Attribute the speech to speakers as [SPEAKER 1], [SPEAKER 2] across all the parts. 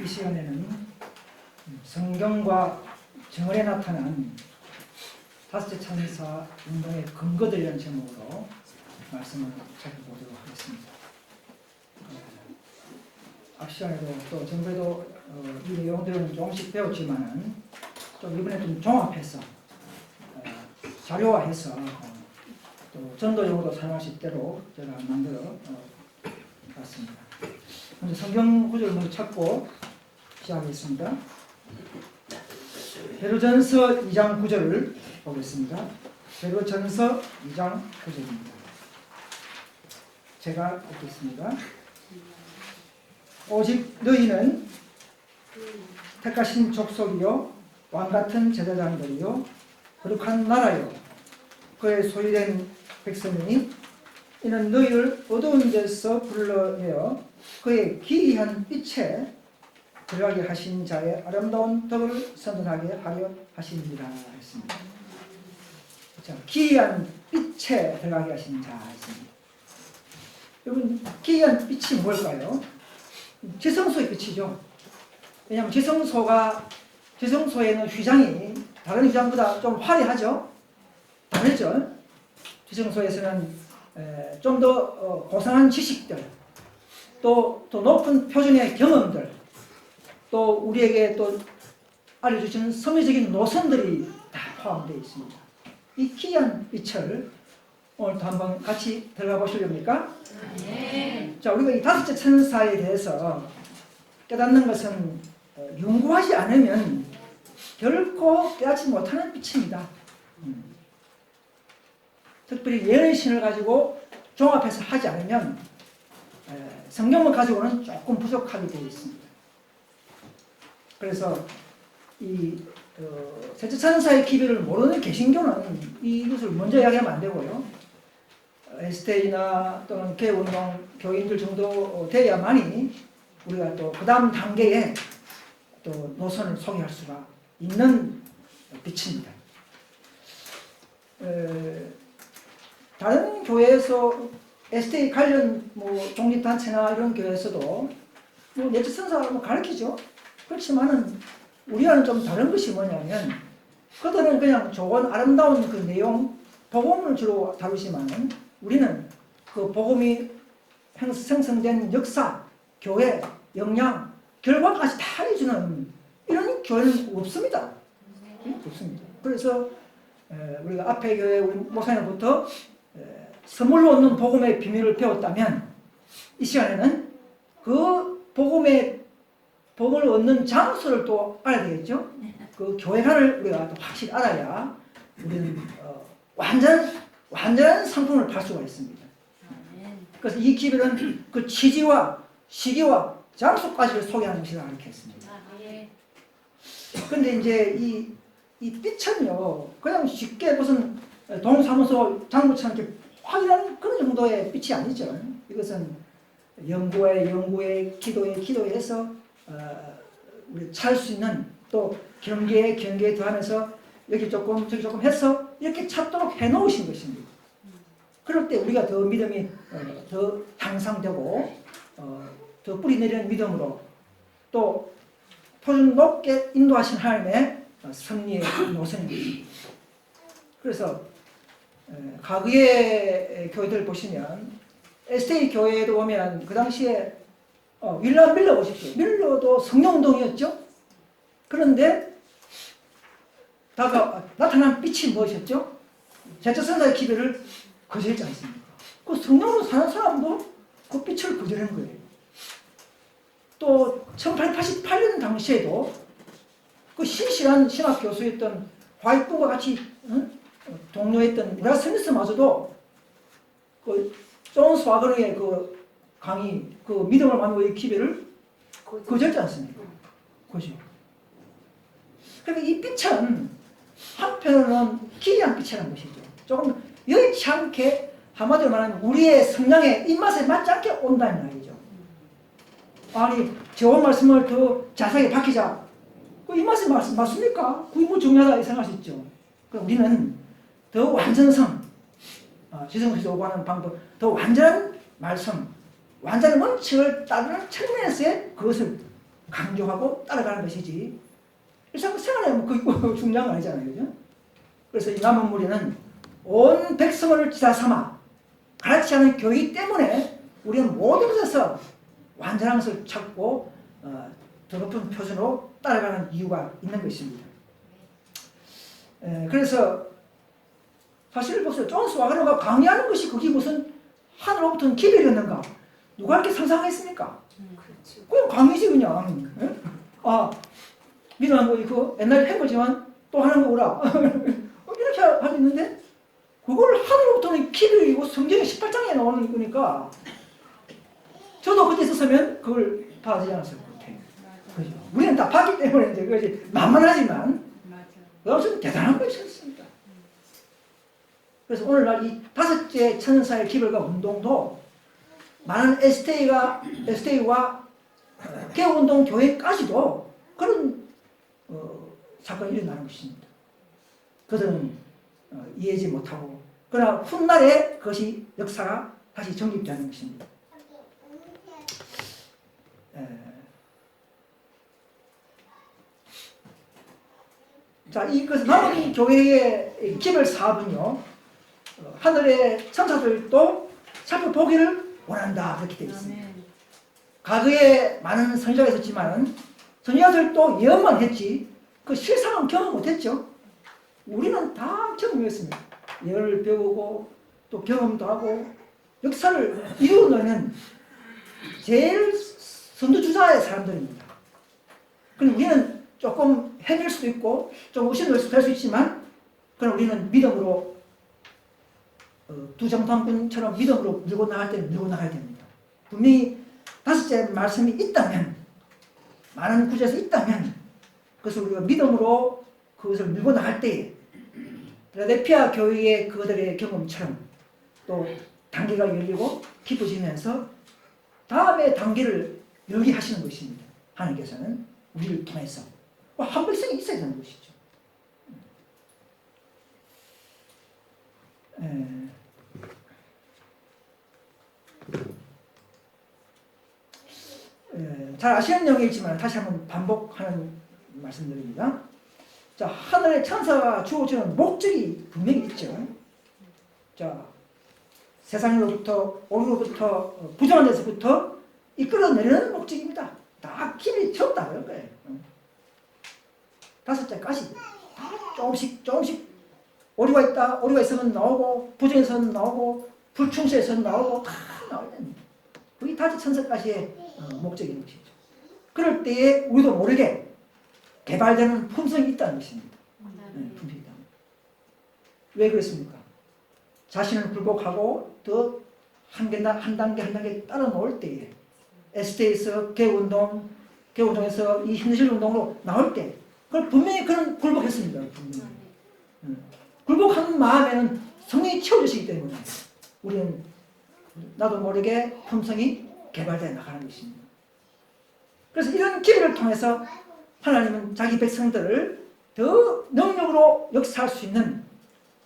[SPEAKER 1] 이 시간에는 성경과 정언에 나타난 다섯째 찬사 운동의 근거들이라는 제목으로 말씀을 살펴보도록 하겠습니다. 앞 시간에도 또 전에도 이 내용들은 조금씩 배웠지만은 좀 이번에 좀 종합해서 자료화해서 또 전도용으로 사용할 수 있도록 제가 만들어 봤습니다. 먼저 성경 구절을 먼저 찾고 시작하겠습니다. 베드로전서 2장 9절을 보겠습니다. 베드로전서 2장 9절입니다. 제가 읽겠습니다. 오직 너희는 택하신 족속이요 왕같은 제사장들이요 거룩한 나라요 그의 소유된 백성이니 이는 너희를 어두운 데서 불러내어 그의 기이한 빛에 들어가게 하신 자의 아름다운 덕을 선전하게 하려 하시니라 했습니다. 자, 기이한 빛에 들어가게 하신 자 했습니다. 여러분, 기이한 빛이 뭘까요? 지성소의 빛이죠. 왜냐하면 지성소에는 휘장이 다른 휘장보다 좀 화려하죠. 다르죠. 지성소에서는 좀 더 고상한 지식들, 또 높은 표준의 경험들, 또 우리에게 또 알려주시는 선미적인 노선들이 다 포함되어 있습니다. 이 기이한 빛을 오늘도 한번 같이 들어가 보시렵니까? 네. 자, 우리가 이 다섯째 천사에 대해서 깨닫는 것은 연구하지 않으면 결코 깨닫지 못하는 빛입니다. 특별히 예언의 신을 가지고 종합해서 하지 않으면 성경을 가지고는 조금 부족하게 되어 있습니다. 그래서 이 셋째 천사의 기별을 모르는 개신교는 이것을 먼저 이야기하면 안 되고요. STA나 또는 개운동 교인들 정도 돼야만이 우리가 또 그 다음 단계에 또 노선을 소개할 수가 있는 빛입니다. 다른 교회에서 STA 관련 종립단체나 이런 교회에서도 넷째 천사를 가르치죠. 그렇지만은 우리와는 좀 다른 것이 뭐냐면 그들은 그냥 좋은 아름다운 그 내용, 복음을 주로 다루지만은 우리는 그 복음이 생성된 역사, 교회, 영향, 결과까지 다 해주는 이런 교회는 없습니다. 없습니다. 그래서 우리가 앞에 교회 우리 목사님부터 선물로 얻는 복음의 비밀을 배웠다면 이 시간에는 그 복음을 얻는 장소를 또 알아야 되겠죠. 그 교회관을 우리가 또 확실히 알아야 우리는 완전한 상품을 팔 수가 있습니다. 그래서 이 기별은 그 취지와 시기와 장소까지를 소개하는 것이라 이렇게 했습니다. 그런데 이제 이 빛은요, 그냥 쉽게 무슨 동사무소 장부처럼 이렇게 확인하는 그런 정도의 빛이 아니죠. 이것은 연구에 기도해서 우리 찾을 수 있는 또 경계에 더하면서 여기 조금 저기 조금 해서 이렇게 찾도록 해놓으신 것입니다. 그럴 때 우리가 더 믿음이 더 향상되고 더 뿌리 내리는 믿음으로 또 표준 높게 인도하신 하나님의 섭리의 노선입니다. 그래서 과거의 교회들 보시면 STA 교회에도 보면 그 당시에 윌람 밀러 보십시오. 밀러도 성령운동이었죠. 그런데 나타난 빛이 무엇이었죠? 셋째 천사의 기별을 거절했지 않습니까? 그 성령으로 사는 사람도 그 빛을 거절한 거예요. 또 1888년 당시에도 그 신실한 신학 교수였던 화이트과 같이 동료했던 브라 스미스마저도 그 존스 와그너의 그 강의, 그 믿음을 만드는 기별을 거절하지 않습니까? 그죠? 그러니까 이 빛은 한편으로는 기이한 빛이라는 것이죠. 조금 여의치 않게 한마디로 말하면 우리의 성향의 입맛에 맞지 않게 온다는 이야기죠. 아니, 좋은 말씀을 더 자세하게 밝히자. 그 입맛에 맞습니까? 그게 뭐 중요하다 생각할 수 있죠. 그럼 우리는 더 완전성, 지성에서 요구하는 방법, 더 완전한 말씀, 완전한 원칙을 따르는 측면에서의 그것을 강조하고 따라가는 것이지 일상생활에 뭐 그게 뭐 중요한 거 아니잖아요. 그죠? 그래서 이 남은 무리는 온 백성을 지사 삼아 가르치 않은 교의 때문에 우리는 모든 것에서 완전한 것을 찾고 더 높은 표준으로 따라가는 이유가 있는 것입니다. 그래서 사실 보세요. 존 스와그너가 강의하는 것이 그게 무슨 하늘로부터 기별이었는가? 누가 이렇게 상상했습니까? 그냥 강의지 그냥. 예? 아, 미련한 거 이거 옛날에 한 거지만 또 하는 거구나. 이렇게 하고 있는데 그걸 하늘로부터는 기별이고 성경에 18장에 나오는 거니까 저도 그때 있었으면 그걸 받아들이지 않았을 것 같아요. 그죠? 우리는 다 봤기 때문에 이제 그것이 만만하지만 그것은 대단한 것이었습니다. 그래서 오늘날 이 5째 천사의 기별과 운동도 많은 STA와 개운동 교회까지도 그런 사건이 일어나는 것입니다. 그들은 이해하지 못하고 그러나 훗날에 그것이 역사가 다시 정립되는 것입니다. 자, 이것은 남은 교회의 기별 사업은요, 하늘의 천사들도 살펴보기를 원한다 그렇게 되어 있습니다. 과거에 많은 선지자가 있었지만 선지자들도 예언만 했지 그 실상은 경험 못했죠. 우리는 다 경험했습니다. 예언을 배우고 또 경험도 하고 역사를 이루어내는 제일 선두주자의 사람들입니다. 그럼 우리는 조금 헤맬 수도 있고 좀 의심될 수 있지만 그럼 우리는 믿음으로 두정탐꾼처럼 믿음으로 밀고 나갈 때는 밀고 나가야 됩니다. 분명히 5째 말씀이 있다면 많은 구절에서 있다면 그것을 우리가 믿음으로 그것을 밀고 나갈 때에 필라델피아 교회의 그들의 경험처럼 또 단계가 열리고 깊어지면서 다음에 단계를 열게 하시는 것입니다. 하나님께서는 우리를 통해서 한백성이 있어야 되는 것이죠. 잘 아시는 내용이지만 다시 한번 반복하는 말씀드립니다. 자, 하늘의 천사가 주어지는 목적이 분명히 있죠. 자, 세상으로부터 오류로부터 부정한 데서부터 이끌어내리는 목적입니다. 다 길이 쳤다 그런 거예요. 5째까지 다 조금씩 오류가 있다. 오류가 있으면 나오고 부정에서는 나오고 불충수에서는 나오고 다 나와야 됩니다. 그게 다시 천사까지의 목적인 것이죠. 그럴 때에 우리도 모르게 개발되는 품성이 있다는 것입니다. 품성이 있다. 왜 그렇습니까? 자신을 굴복하고 더 한 단계 따라 놓을 때에 ST에서 개운동에서 이 힘드실 운동으로 나올 때 그걸 분명히 그런 굴복했습니다. 분명히. 굴복하는 마음에는 성령이 채워주시기 때문에 우리는 나도 모르게 품성이 개발되어 나가는 것입니다. 그래서 이런 기회를 통해서 하나님은 자기 백성들을 더 능력으로 역사할 수 있는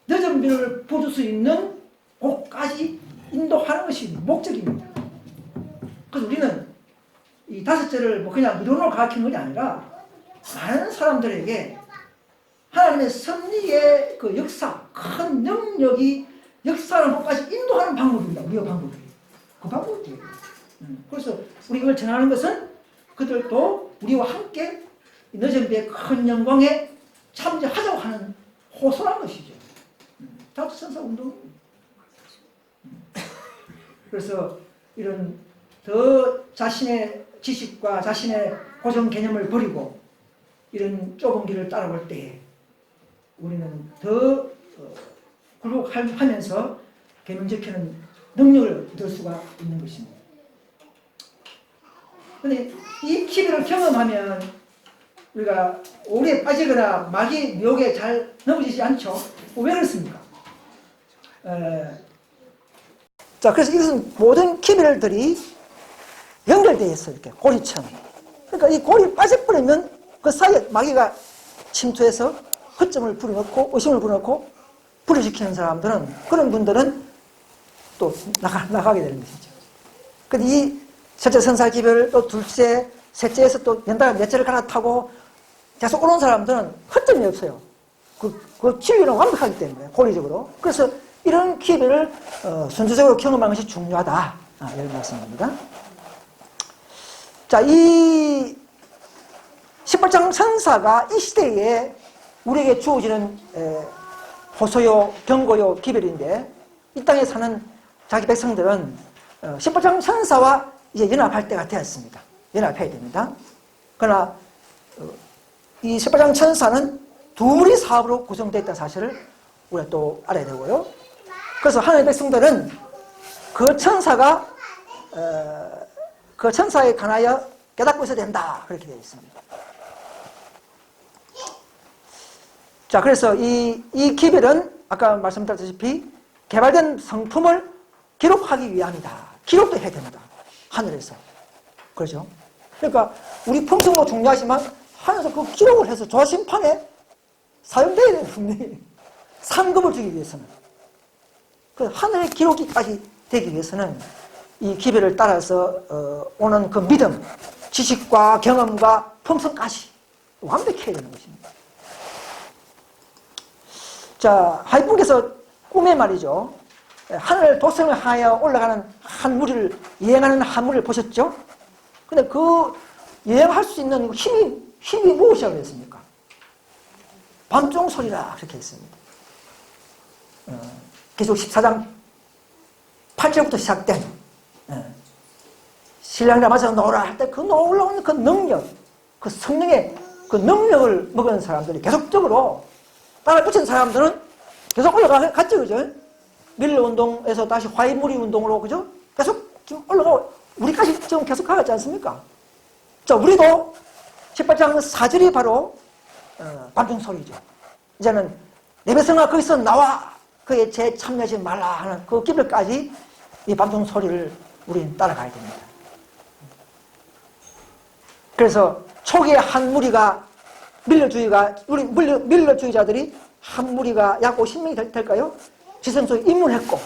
[SPEAKER 1] 늦은 비를 부어줄 수 있는 곳까지 인도하는 것이 목적입니다. 그래서 우리는 이 5째를 뭐 그냥 이론으로 가르치는 것이 아니라 많은 사람들에게 하나님의 섭리의 그 역사, 큰 능력이 역사하는 곳까지 인도하는 방법입니다. 우리의 방법이. 그 방법이에요. 그래서 우리 이걸 전하는 것은 그들도 우리와 함께 늦은 비의 큰 영광에 참여하자고 하는 호소한 것이죠. 다수천사 운동입니다. 그래서 이런 더 자신의 지식과 자신의 고정 개념을 버리고 이런 좁은 길을 따라갈 때에 우리는 더 굴복하면서 계명 지키는 능력을 얻을 수가 있는 것입니다. 그런데 이 기회를 경험하면 우리가 오래 빠지거나 마귀 미혹에 잘 넘어지지 않죠. 왜 그렇습니까? 자, 그래서 이것은 모든 기별들이 연결되어 있어요. 이렇게 고리처럼. 그러니까 이 고리 빠져버리면 그 사이에 마귀가 침투해서 허점을 불어넣고 의심을 불어넣고 불어시키는 사람들은 그런 분들은 또 나가게 되는 것이죠. 근데 이 첫째 선사 기별, 또 둘째 셋째에서 또 연달아 넷째를 갈아타고 계속 오는 사람들은 허점이 없어요. 그 진리는 완벽하기 때문에, 고리적으로. 그래서 이런 기회를 순수적으로 경험하는 것이 중요하다. 이런 말씀입니다. 자, 이 18장 천사가 이 시대에 우리에게 주어지는 호소요, 경고요, 기별인데, 이 땅에 사는 자기 백성들은 18장 천사와 이제 연합할 때가 되었습니다. 연합해야 됩니다. 그러나 이 18장 천사는 두 무리 사업으로 구성되어 있다는 사실을 우리가 또 알아야 되고요. 그래서 하나님의 백성들은 그 천사가 그 천사에 관하여 깨닫고 있어야 된다, 그렇게 되어 있습니다. 자, 그래서 이 기별은 아까 말씀드렸다시피 개발된 성품을 기록하기 위함이다. 기록도 해야 됩니다. 하늘에서. 그렇죠? 그러니까 우리 품성도 중요하지만 하늘에서 그 기록을 해서 조심판에 사용돼야 돼요, 분명히. 상급을 주기 위해서는. 그 하늘의 기록기까지 되기 위해서는 이 기별을 따라서 오는 그 믿음, 지식과 경험과 품성까지 완벽해야 되는 것입니다. 자, 하이픈께서 꿈에 말이죠. 하늘 도성을 하여 올라가는 한 무리를, 여행하는 한 무리를 보셨죠? 근데 그 여행할 수 있는 힘이 무엇이라고 했습니까? 밤종 소리라, 그렇게 했습니다. 계속 14장 8절부터 시작된 신랑이라 맞아서 놀아 할 때 그 올라오는 그 능력, 그 성령의 그 능력을 먹은 사람들이 계속적으로 따라 붙인 사람들은 계속 올라갔죠, 그죠? 밀러 운동에서 다시 화이무리 운동으로, 그죠? 계속 지금 올라가고, 우리까지 지금 계속 가지 않습니까? 자, 우리도 18장 4절이 바로 밤중 소리죠. 이제는 내 백성아 거기서 나와, 그의 죄에 참여하지 말라 하는 그 기별까지 이 밤중 소리를 우리는 따라가야 됩니다. 그래서 초기에 한 무리가 밀러주의자들이 한 무리가 약 50명이 될까요? 지성소에 입문했고,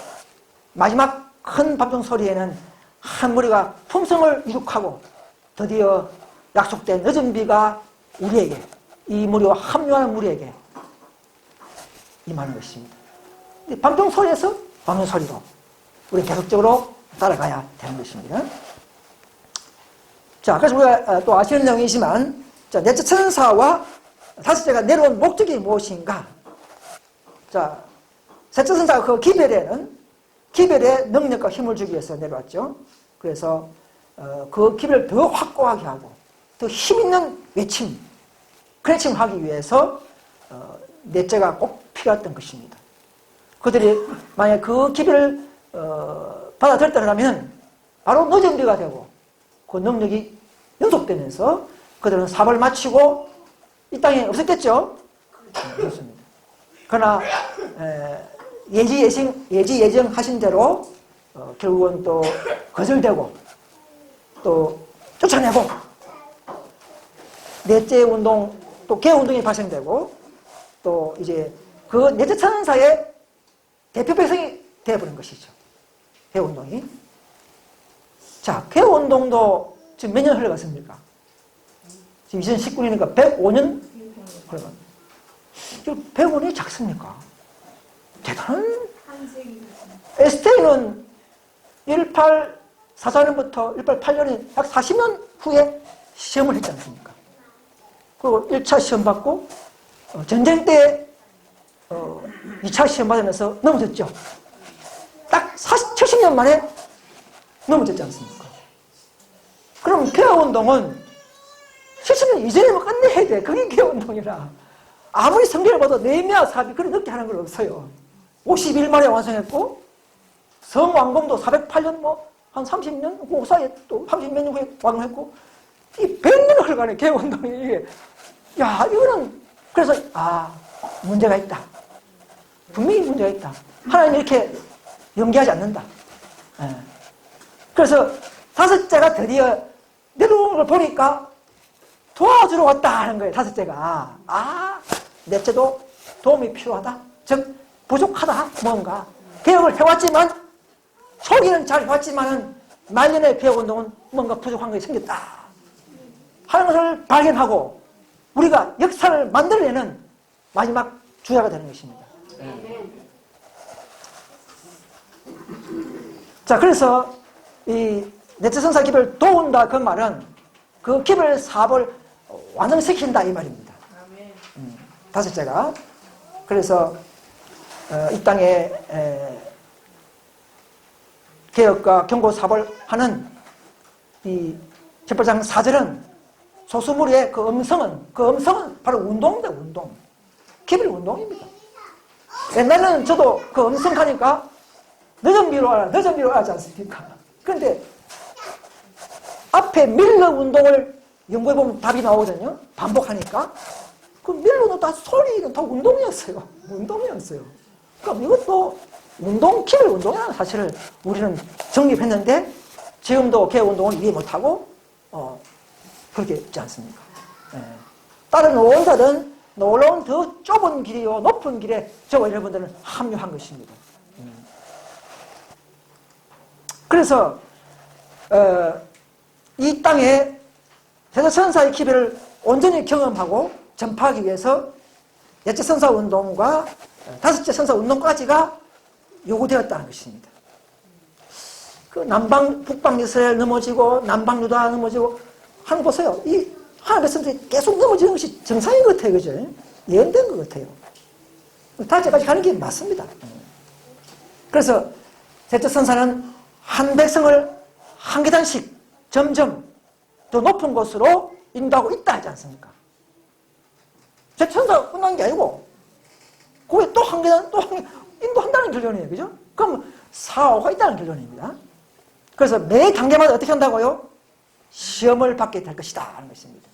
[SPEAKER 1] 마지막 큰 밤중 소리에는 한 무리가 품성을 이룩하고 드디어 약속된 늦은 비가 우리에게, 이 무리와 합류하는 무리에게 임하는 것입니다. 밤중 소리에서 밤중 소리로 우리 계속적으로 따라가야 되는 것입니다. 자, 그래서 우리가 또 아시는 내용이지만, 자, 넷째 천사와 다섯째가 내려온 목적이 무엇인가? 자, 셋째 천사가 그 기별의 능력과 힘을 주기 위해서 내려왔죠. 그래서 그 기별을 더 확고하게 하고 더 힘있는 외침, 크래칭을 하기 위해서 넷째가 꼭 필요했던 것입니다. 그들이 만약에 그 기별을 받아들였다면 바로 늦은 비가 되고 그 능력이 연속되면서 그들은 사업을 마치고 이 땅에 없었겠죠? 그렇습니다. 그러나 예정하신 대로 결국은 또 거절되고 또 쫓아내고 넷째 운동, 또 개운동이 발생되고 또 이제 그 넷째 천사의 대표 백성이 되어버린 것이죠. 개운동이. 자, 개운동도 지금 몇 년 흘러갔습니까? 지금 2019년이니까 105년 흘러갔습니다. 105년이 작습니까? 대단한. STA는 1844년부터 1888년에 약 40년 후에 시험을 했지 않습니까? 그리고 1차 시험 받고 전쟁 때 2차 시험 받으면서 넘어졌죠. 딱 70년 만에 넘어졌지 않습니까? 그럼 개혁운동은 70년 이전에만 끝내야 돼. 그게 개혁운동이라. 아무리 성경을 봐도 네헤미야 사업이 그리 늦게 하는 건 없어요. 51일 만에 완성했고 성왕검도 408년 한 30년 그 사이에 또 30몇 년 후에 완성했고 이 100년을 흘러가네 개혁운동이. 이게 야, 이거는 그래서 문제가 있다. 분명히 문제가 있다. 하나님이 이렇게 연기하지 않는다. 그래서 다섯째가 드디어 내려오는 걸 보니까 도와주러 왔다 하는 거예요. 다섯째가. 넷째도 도움이 필요하다. 즉 부족하다. 뭔가 개혁을 해왔지만 초기는 잘 해왔지만은 말년의 개혁운동은 뭔가 부족한 것이 생겼다. 하는 것을 발견하고 우리가 역사를 만들어내는 마지막 주자가 되는 것입니다. 자, 그래서 이 넷째 선사 기별을 도운다 그 말은 그 기별 사업을 완성시킨다 이 말입니다. 다섯째가 그래서 이 땅에 개혁과 경고 사업을 하는 이 18장 4절은 소수무리의 그 음성은 바로 운동입니다. 운동. 기별 운동입니다. 옛날에는 저도 그 음성 가니까 늦은 비로 하지 않습니까? 그런데 앞에 밀러 운동을 연구해보면 답이 나오거든요. 반복하니까. 그 밀러는 다 소리는 다 운동이었어요. 운동이었어요. 그러니까 이것도 운동, 기별 운동이라는 사실을 우리는 정립했는데 지금도 개혁 운동을 이해 못하고 그렇게 있지 않습니까? 다른 노원자든 놀라운 더 좁은 길이요 높은 길에 저와 여러분들은 합류한 것입니다. 그래서 이 땅에 세자천사의 기별을 온전히 경험하고 전파하기 위해서 넷째 선사 운동과 다섯째 선사 운동까지가 요구되었다는 것입니다. 그 남방 북방 이스라엘 넘어지고 남방 유다 넘어지고 하는 보세요. 이 하나님의 선들이 계속 넘어지는 것이 정상인 것 같아요. 그죠? 예언된 것 같아요. 다섯째까지 가는 게 맞습니다. 그래서 셋째 선사는 한 백성을 한 계단씩 점점 더 높은 곳으로 인도하고 있다 하지 않습니까? 셋째 선사가 끝난 게 아니고 그게 또 한 계단 또 한 계단 인도한다는 결론이에요. 그죠? 그럼 사오가 있다는 결론입니다. 그래서 매 단계마다 어떻게 한다고요? 시험을 받게 될 것이다 하는 것입니다.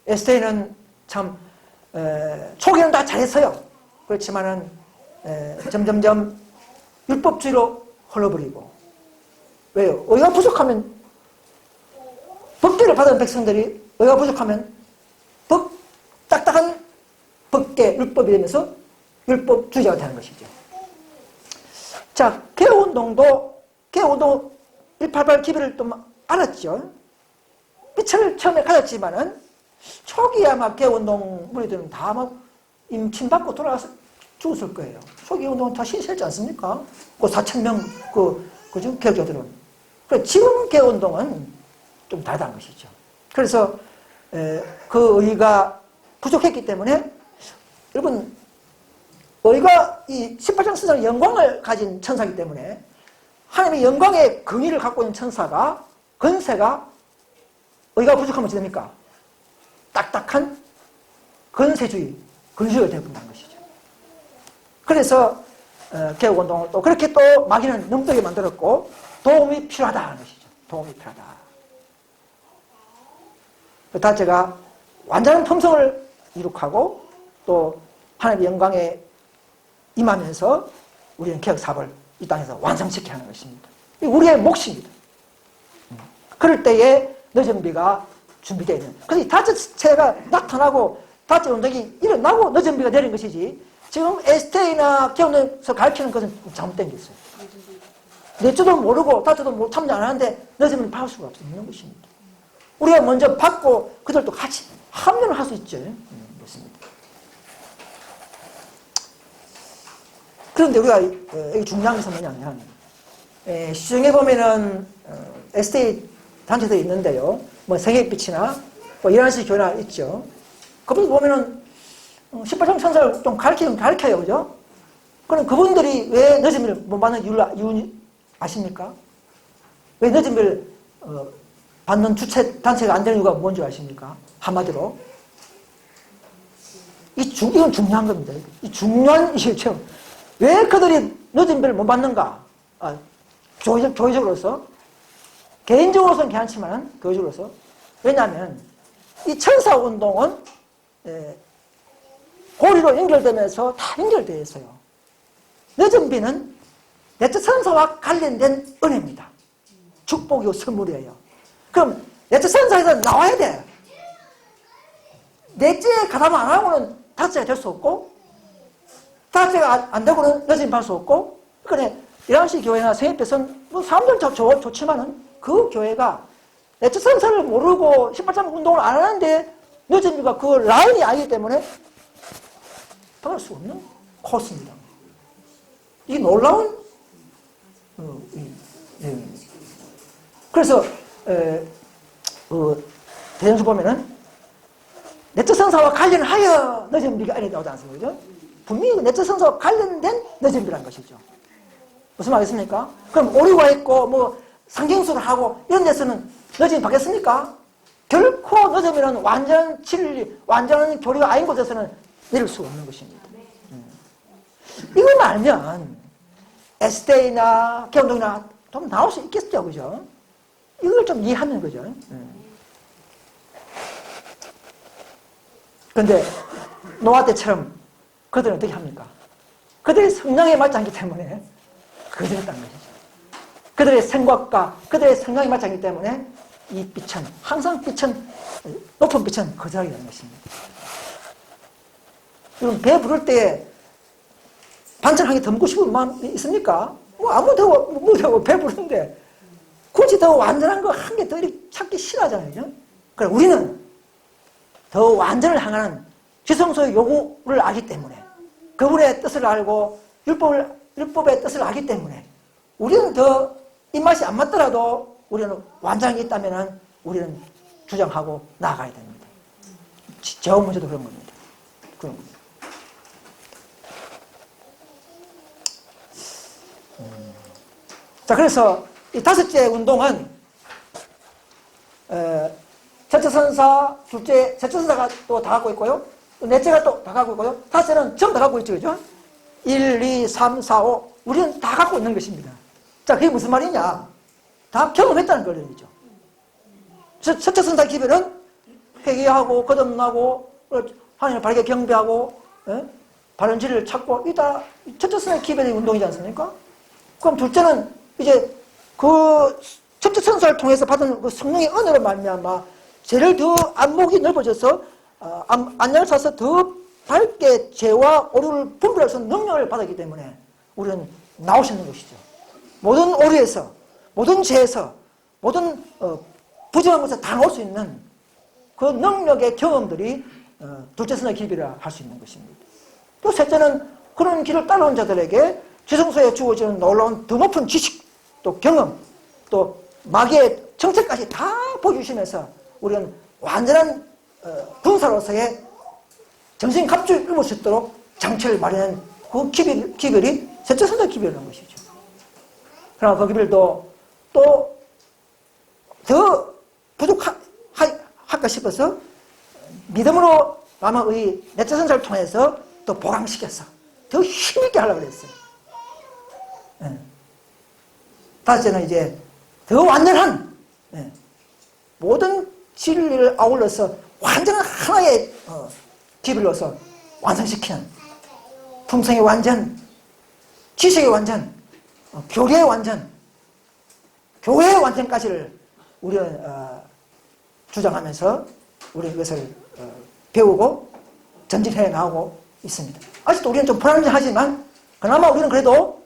[SPEAKER 1] 에스테이는 참 초기는 다 잘했어요. 그렇지만은 점점점 율법주의로 흘러버리고 왜요? 의가 부족하면 법계를 받은 백성들이 의가 부족하면 딱딱한 법계 율법이 되면서 율법주의자가 되는 것이죠. 자, 개혁운동 188 기별을 또 알았죠. 빛을 처음에 가졌지만은 초기에 아마 개혁운동 무리들은 다 막 임침받고 돌아가서 죽었을 거예요. 초기 운동은 다 신실하지 않습니까? 그 4,000명 그죠? 개혁자들은. 그래서 지금 개혁운동은 좀 다르다는 것이죠. 그래서 그 의가 부족했기 때문에 여러분 의가 이 18장 선사의 영광을 가진 천사이기 때문에 하나님의 영광의 근위를 갖고 있는 천사가 건세가 의가 부족하면 어찌 됩니까? 딱딱한 건세주의, 근시가 되어본다는 것이죠. 그래서 개혁운동을 또 그렇게 또 마귀는 능동하게 만들었고 도움이 필요하다는 것이죠. 도움이 필요하다. 다째가 완전한 품성을 이룩하고 또 하나님의 영광에 임하면서 우리는 개혁 사업을 이 땅에서 완성시켜야 하는 것입니다. 우리의 몫입니다. 그럴 때에 늦은 비가 준비되어 있는. 그래서 이 다섯째가 나타나고 다섯째 운동이 일어나고 늦은 비가 내린 것이지 지금 에스테이나 개혁운동에서 가르치는 것은 잘못된 게 있어요. 넷째도 모르고 다섯째도 참여 안 하는데 늦은 비를 받을 수가 없는 것입니다. 우리가 먼저 받고 그들도 같이 합류를 할 수 있죠. 그렇습니다. 그런데 우리가 여기 중요한 것은 뭐냐면 시중에 보면은 에스테이 단체들이 있는데요. 뭐 생애빛이나 뭐 이런 식의 교회나 있죠. 그분들 보면은 18장 천사를 좀 가르쳐요. 그죠? 그럼 그분들이 왜 늦은 비를 못 받는 이유 아십니까? 왜 늦은 비를 받는 주체 단체가 안 되는 이유가 뭔지 아십니까? 한마디로 이건 중요한 겁니다. 이 중요한 이유죠. 왜 그들이 늦은 비를 못 받는가? 교회적으로서 개인적으로서는 괜찮지만 교회적으로서 왜냐하면 이 천사운동은 고리로 연결되면서 다 연결되어 있어요. 늦은 비는 넷째 천사와 관련된 은혜입니다. 축복이고 선물이에요. 그럼 넷째 천사에서 나와야 돼. 넷째에 가담 안 하고는 다섯째가 될 수 없고 다섯째가 안 되고는 늦은 비 받을 수 없고 그러니까 이란시 교회나 생애빛은 뭐 사람들 좋지만은 그 교회가 내적 선사를 모르고 18장 운동을 안 하는데 늦은비가 그 라인이 아니기 때문에 받을 수 없는 코스입니다. 이 놀라운 그래서 대전수 보면은 내적 선사와 관련하여 늦은비가 이렇게 나오지 않습니까? 분명히 내적 선사와 관련된 늦은비라는 것이죠. 무슨 말이겠습니까? 그럼 오류가 있고 뭐 상징수를 하고 이런 데서는 늦음이 받겠습니까? 결코 늦음이라는 완전한 진리, 완전한 교리가 아닌 곳에서는 내릴 수 없는 것입니다. 이걸 알면 에스테이나 개운동이나 좀 나올 수 있겠죠, 그죠? 이걸 좀 이해하는 거죠. 그런데 노아 때처럼 그들은 어떻게 합니까? 그들의 성령에 맞지 않기 때문에 거절했다는 것이죠. 그들의 생각과 그들의 성령에 맞지 않기 때문에 이 빛은, 항상 빛은, 높은 빛은 거절하게 되는 것입니다. 여러분, 배 부를 때 반찬 한 개 더 먹고 싶은 마음 있습니까? 뭐 아무도 배 부르는데 굳이 더 완전한 거 한 개 더 찾기 싫어하잖아요. 그래, 우리는 더 완전을 향하는 지성소의 요구를 알기 때문에 그분의 뜻을 알고 율법의 뜻을 알기 때문에 우리는 더 입맛이 안 맞더라도 우리는 완전히 있다면 우리는 주장하고 나아가야 됩니다. 저 문제도 그런 겁니다. 그런 겁니다. 자, 그래서 이 다섯째 운동은 첫째 선사, 둘째, 셋째 선사가 또 다 갖고 있고요. 넷째가 또 다 갖고 있고요. 다섯째는 전부 다 갖고 있죠. 그죠? 1, 2, 3, 4, 5. 우리는 다 갖고 있는 것입니다. 자, 그게 무슨 말이냐? 다 경험했다는 걸 얘기죠. 첫째 선사 기별은 회개하고, 거듭나고, 하나님을 바르게 경배하고, 바른 진리를 찾고, 이다 첫째 선사 기별의 운동이지 않습니까? 그럼 둘째는 이제 그 첫째 선사를 통해서 받은 그 성령의 은혜로 말미암아 죄를 더 안목이 넓어져서 안녕을 사서 더 밝게 죄와 오류를 분별할 수 있는 능력을 받았기 때문에 우리는 나올 수 있는 것이죠. 모든 오류에서, 모든 죄에서, 모든 부정한 것에서 다 나올 수 있는 그 능력의 경험들이 둘째 선의 길이라 할 수 있는 것입니다. 또 셋째는 그런 길을 따라온 자들에게 지성소에 주어지는 놀라운 더 높은 지식, 또 경험, 또 마귀의 정체까지 다 보여주시면서 우리는 완전한 군사로서의 정신 갑주를 입을 수 있도록 장치를 마련한 그 기별이 셋째 선자 기별이라는 것이죠. 그러나 그 기별도 또 더 부족할까 싶어서 믿음으로 아마 의 넷째 선자를 통해서 또 보강시켜서 더 힘있게 하려고 그랬어요. 다섯째는 이제 더 완전한 모든 진리를 아울러서 완전한 하나의 기별로서 완성시키는 품성의 완전, 지식의 완전, 교리의 완전, 교회의 완전까지를 우리는 주장하면서 우리는 이것을 배우고 전진해 나오고 있습니다. 아직도 우리는 좀 불안정하지만 그나마 우리는 그래도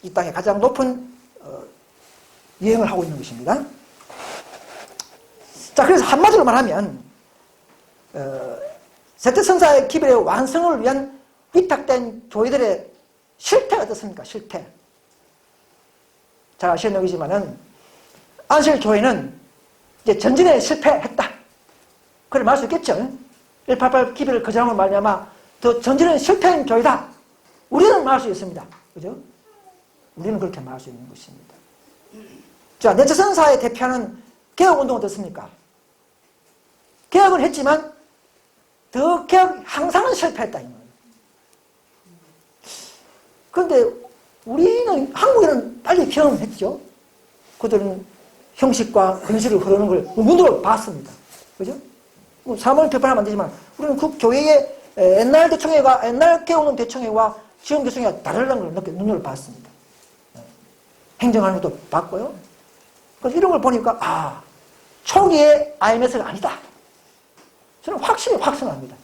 [SPEAKER 1] 이 땅에 가장 높은 유행을 하고 있는 것입니다. 자, 그래서 한마디로 말하면 셋째 선사의 기별의 완성을 위한 위탁된 교회들의 실패가 어떻습니까? 실패. 잘 아시는 얘기지만은 안실 교회는 이제 전진에 실패했다. 그걸 말할 수 있겠죠. 188 기별을 거절함으로 말미암아 더 전진에 실패한 교회다. 우리는 말할 수 있습니다. 그죠? 우리는 그렇게 말할 수 있는 것입니다. 자, 넷째 선사의 대표하는 개혁운동은 어떻습니까? 개혁을 했지만 더 개혁 항상은 실패했다 이 말이에요. 그런데 우리는 한국에는 빨리 경험했죠. 그들은 형식과 근실이 흐르는 걸 눈으로 봤습니다. 그죠? 사람을 비판하면 안 되지만 우리는 그 교회의 옛날 대총회가 옛날 개혁운동 대총회와 지금 대총회가 다르다는 걸 눈으로 봤습니다. 행정하는 것도 봤고요. 그래서 이런 걸 보니까 초기의 IMS가 아니다. 저는 확실히 확신합니다.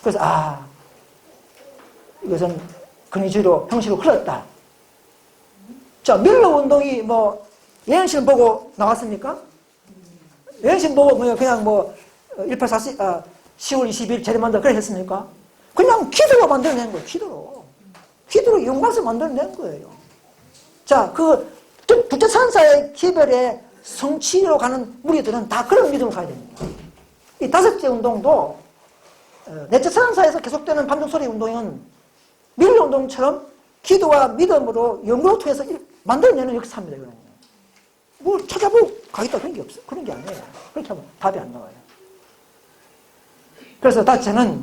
[SPEAKER 1] 그래서 이것은 근위주의로 형식으로 흘렀다. 자, 밀러 운동이 예능신 보고 나왔습니까? 예능신 보고 그냥 10월 20일 재림만다 그래 했습니까? 그냥 기도로 만들어낸 거예요. 기도로 용광을 만들어낸 거예요. 자, 둘째 천사의 기별의 성취로 가는 무리들은 다 그런 믿음을 가야 됩니다. 이 다섯째 운동도 넷째 천사에서 계속되는 반동소리 운동은 밀리 운동처럼 기도와 믿음으로 연구를 통해서 만들어내는 역사입니다. 이거는. 뭘 찾아보고 가겠다 그런 게 없어. 그런 게 아니에요. 그렇게 하면 답이 안 나와요. 그래서 다섯째는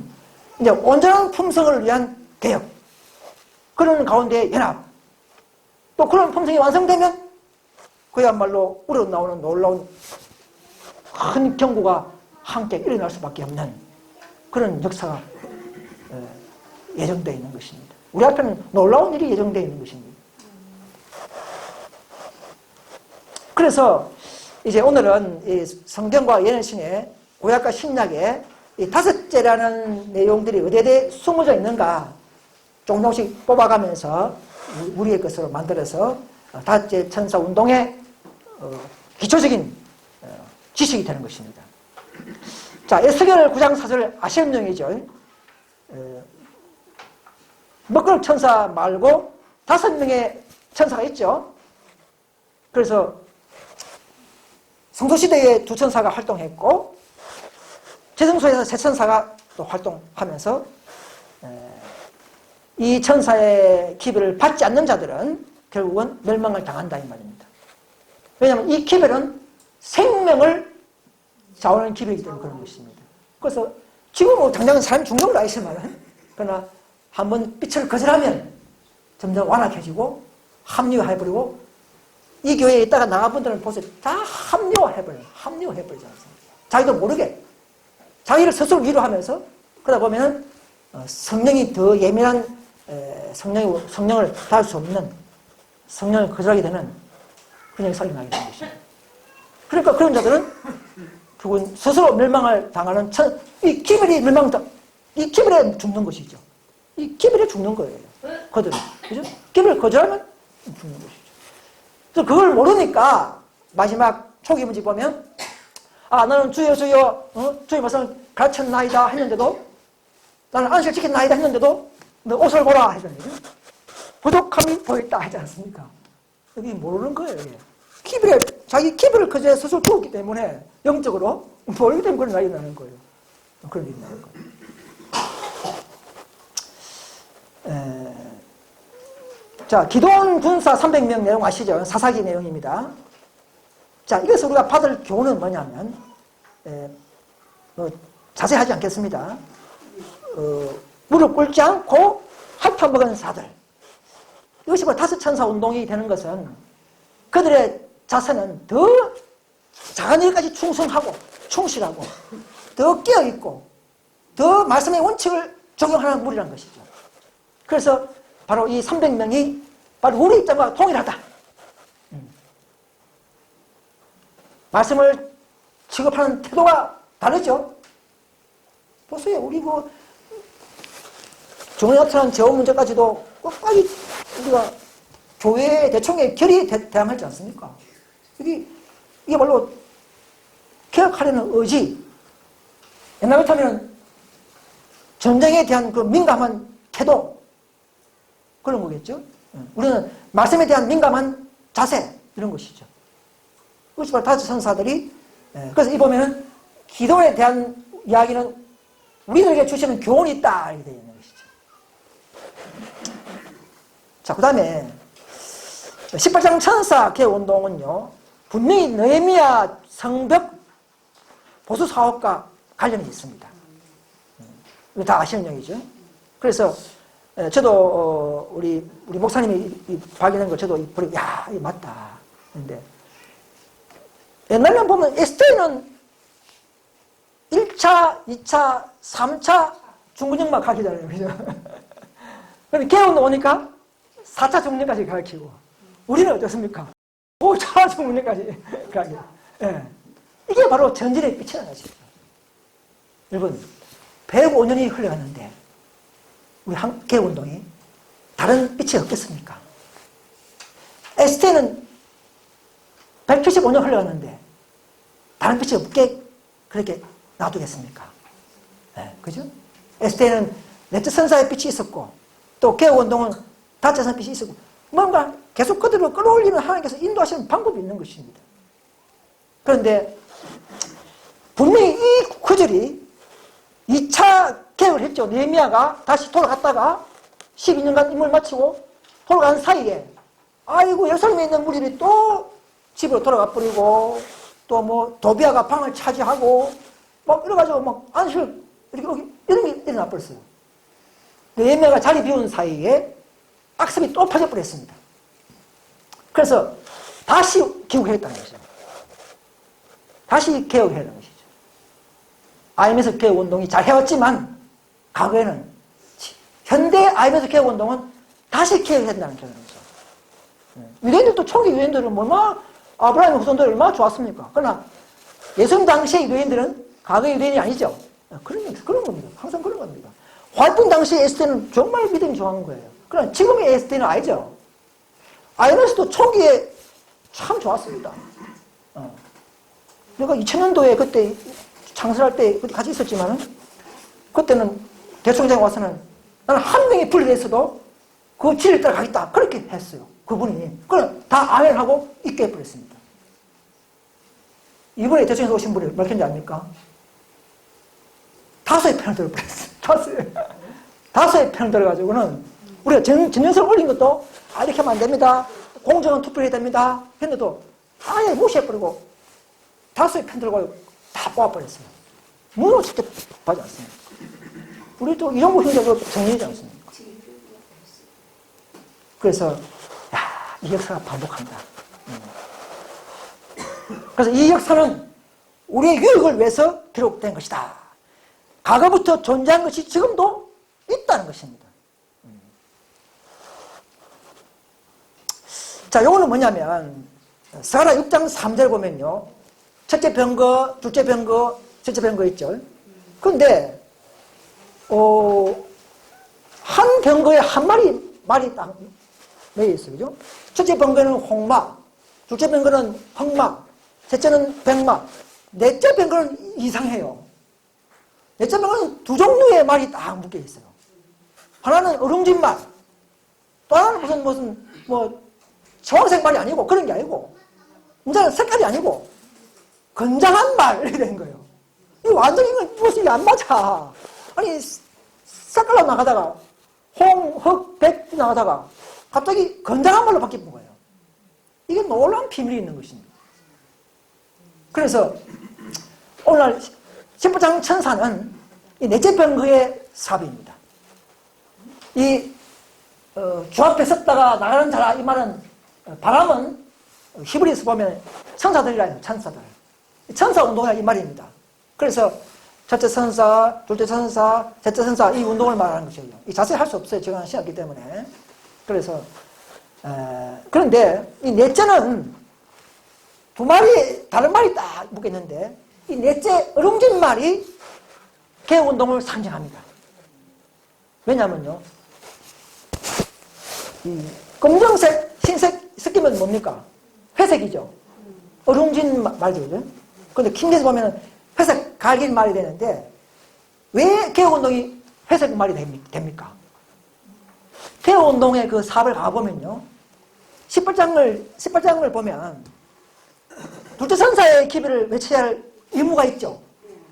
[SPEAKER 1] 이제 온전한 품성을 위한 개혁. 그런 가운데 연합. 또 그런 품성이 완성되면 그야말로 우러나오는 놀라운 큰 경고가 함께 일어날 수밖에 없는 그런 역사가 예정되어 있는 것입니다. 우리 앞에는 놀라운 일이 예정되어 있는 것입니다. 그래서 이제 오늘은 이 성경과 예언신의 구약과 신약의 이 다섯째라는 내용들이 어디에 숨어져 있는가 조금씩 뽑아가면서 우리의 것으로 만들어서 다섯째 천사 운동의 기초적인 지식이 되는 것입니다. 자, 에스겔 9장 4절 아시는 내용이죠. 먹거룩 천사 말고 5명의 천사가 있죠. 그래서 성소시대에 2천사가 활동했고 재성소에서 3천사가 또 활동하면서 이 천사의 기별을 받지 않는 자들은 결국은 멸망을 당한다 이 말입니다. 왜냐하면 이 기별은 생명을 자원하는 기별이기 때문에 그런 것입니다. 그래서 지금 뭐 당장은 사람이 죽는 걸 아시지만 그러나 한번 빛을 거절하면 점점 완악해지고 합리화해버리고 이 교회에 있다가 나간 분들은 보세요. 다 합리화해버리지 않습니까? 자기도 모르게 자기를 스스로 위로하면서 그러다 보면 성령이 더 예민한 성령을 닿을 수 없는 성령을 거절하게 되는 그냥 살인하게 되는 것입니다. 그러니까 그런 자들은 그분 스스로 멸망을 당하는 이 기별이 이 기별에 죽는 것이죠. 이 기별에 죽는 거예요. 그들은. 그죠? 기별을 거절하면 죽는 것이죠. 그래서 그걸 모르니까 마지막 초기 문제 보면 나는 주여 주의 말씀을 가르쳤나이다 했는데도 나는 안식을 지켰나이다 했는데도 너 옷을 보라 했잖아요. 부족함이 보였다 하지 않습니까? 여기 모르는 거예요. 이게. 자기 기별을 그저 스스로 두었기 때문에 영적으로 모르기 때문에 그런 일이 나는 거예요. 그런 일이 나는 거예요. 자, 기도원 군사 300명 내용 아시죠? 사사기 내용입니다. 자, 이것을 우리가 받을 교훈은 뭐냐면, 자세히 하지 않겠습니다. 무릎 꿇지 않고 핥아먹은 사들. 이것이 다섯 천사 운동이 되는 것은 그들의 자세는 더 작은 일까지 충성하고, 충실하고, 더 깨어있고, 더 말씀의 원칙을 적용하는 무리라는 것이죠. 그래서 바로 이 300명이 바로 우리 입장과 동일하다. 말씀을 취급하는 태도가 다르죠. 보세요. 우리 정의나타난 재원 문제까지도 끝까지 우리가 교회 대총회 결의 대항하지 않습니까? 이게 바로 개혁하려는 의지. 옛날 같으면 전쟁에 대한 그 민감한 태도. 그런 거겠죠. 우리는 말씀에 대한 민감한 자세 이런 것이죠. 그것이 바로 다섯 천사들이 그래서 이 보면은 기도에 대한 이야기는 우리들에게 주시는 교훈이 있다 이렇게 되어 있는 것이죠. 자, 그 다음에 18장 천사 개운동은요 분명히 느헤미야 성벽 보수 사업과 관련이 있습니다. 이거 다 아시는 얘기죠. 그래서 저도 우리 목사님이 발견한 걸 저도 이거 맞다. 근데 옛날에 보면 에스테는 1차, 2차, 3차 중근역만 가르치잖아요. 그죠? 그런데 개운도 오니까 4차 중근역까지 가르치고 우리는 어떻습니까? 5차 중근역까지 가르치고 이게 바로 전진의 빛이라는 것이죠. 여러분 105년이 흘러갔는데 우리 개운동이 다른 빛이 없겠습니까? 에스테는 175년 흘러갔는데 다른 빛이 없게 그렇게 놔두겠습니까? 네, 그죠? ST는 넷째 선사의 빛이 있었고 또 개혁운동은 다째 선사의 빛이 있었고 뭔가 계속 그대로 끌어올리는 하나님께서 인도하시는 방법이 있는 것입니다. 그런데 분명히 이 구절이 2차 개혁을 했죠. 느헤미야가 다시 돌아갔다가 12년간 임무를 마치고 돌아간 사이에 아이고 예루살렘에 있는 무리들이 또 집으로 돌아가 버리고 또 뭐 도비아가 방을 차지하고 막 이래가지고 막 안식을 이렇게 이런 게 일어나 버렸어요. 느헤미야가 자리 비운 사이에 악습이 또 퍼져버렸습니다. 그래서 다시 기국했다는 것이죠. 다시 개혁해야 하는 것이죠. IMF 개혁운동이 잘 해왔지만 과거에는 현대 IMF 개혁운동은 다시 개혁해야 된다는 거죠. 유대인들도 초기 유대인들은 얼마나 아브라함의 후손들 얼마나 좋았습니까? 그러나 예수님 당시의 유대인들은 과거의 유대인이 아니죠. 그런 겁니다. 항상 그런 겁니다. 활동 당시의 에스테는 정말 믿음이 좋은 거예요. 그러나 지금의 에스테는 아니죠. IMF도 초기에 참 좋았습니다. 내가 2000년도에 그때 창설할 때 같이 있었지만 그때는 대통령장에 와서는 나는 한 명이 분리됐어도 그 진리를 따라가겠다 그렇게 했어요. 그분이. 그럼 다 아멘하고 있게 해버렸습니다. 이번에 대통령에서 오신 분이 몇 편인지 압니까? 5의 편을 들어버렸어요. 5의 편을 들어가지고는 우리가 전연서를 올린 것도 이렇게 하면 안 됩니다. 공정한 투표를 해야 됩니다. 했는데도 아예 무시해버리고 5의 편 들고 다 뽑아버렸어요. 물론 진짜 받지 않습니까? 우리도 이런 거 힘들고 정리하지 않습니까? 그래서 이 역사가 반복한다. 그래서 이 역사는 우리의 유익을 위해서 기록된 것이다. 과거부터 존재한 것이 지금도 있다는 것입니다. 자, 요거는 뭐냐면 스가랴 6장 3절 보면요. 첫째 병거, 둘째 병거, 셋째 병거 있죠. 그런데 한 병거에 한 말이 딱 매여 있어요. 그죠? 첫째 병거는 홍막, 둘째 병거는 흑막, 셋째는 백막, 넷째 병거는 이상해요. 넷째 병거는 두 종류의 말이 딱 묶여 있어요. 하나는 어룽진 말, 또 하나는 무슨 청색 말이 아니고 그런 게 아니고, 문제는 색깔이 아니고 건장한 말 이렇게 된 거예요. 이 완전히 무슨 안 맞아. 아니 색깔로 나가다가 홍, 흑, 백 나가다가 갑자기 건장한 말로 바뀐 거예요. 이게 놀라운 비밀이 있는 것입니다. 그래서 오늘 10장 천사는 이 넷째 병거의 사비입니다. 이 주 앞에 섰다가 나가는 자라 이 말은 바람은 히브리서 보면 천사들이라 해요. 천사들. 천사 운동이라 이 말입니다. 그래서 첫째 천사, 둘째 천사, 셋째 천사 이 운동을 말하는 것이에요. 이 자세히 할 수 없어요. 제가 시작했기 때문에. 그래서 그런데 이 넷째는 두 마리 다른 말이 딱 묶였는데 이 넷째 어룽진 말이 개혁운동을 상징합니다. 왜냐면요. 이 검정색, 흰색 섞이면 뭡니까? 회색이죠. 어룽진 말이죠. 그런데 킹제에서 보면 회색 갈길 말이 되는데 왜 개혁운동이 회색 말이 됩니까? 개혁운동의 그 사업을 가보면요. 18장을 보면 둘째 천사의 기별을 외쳐야 할 의무가 있죠.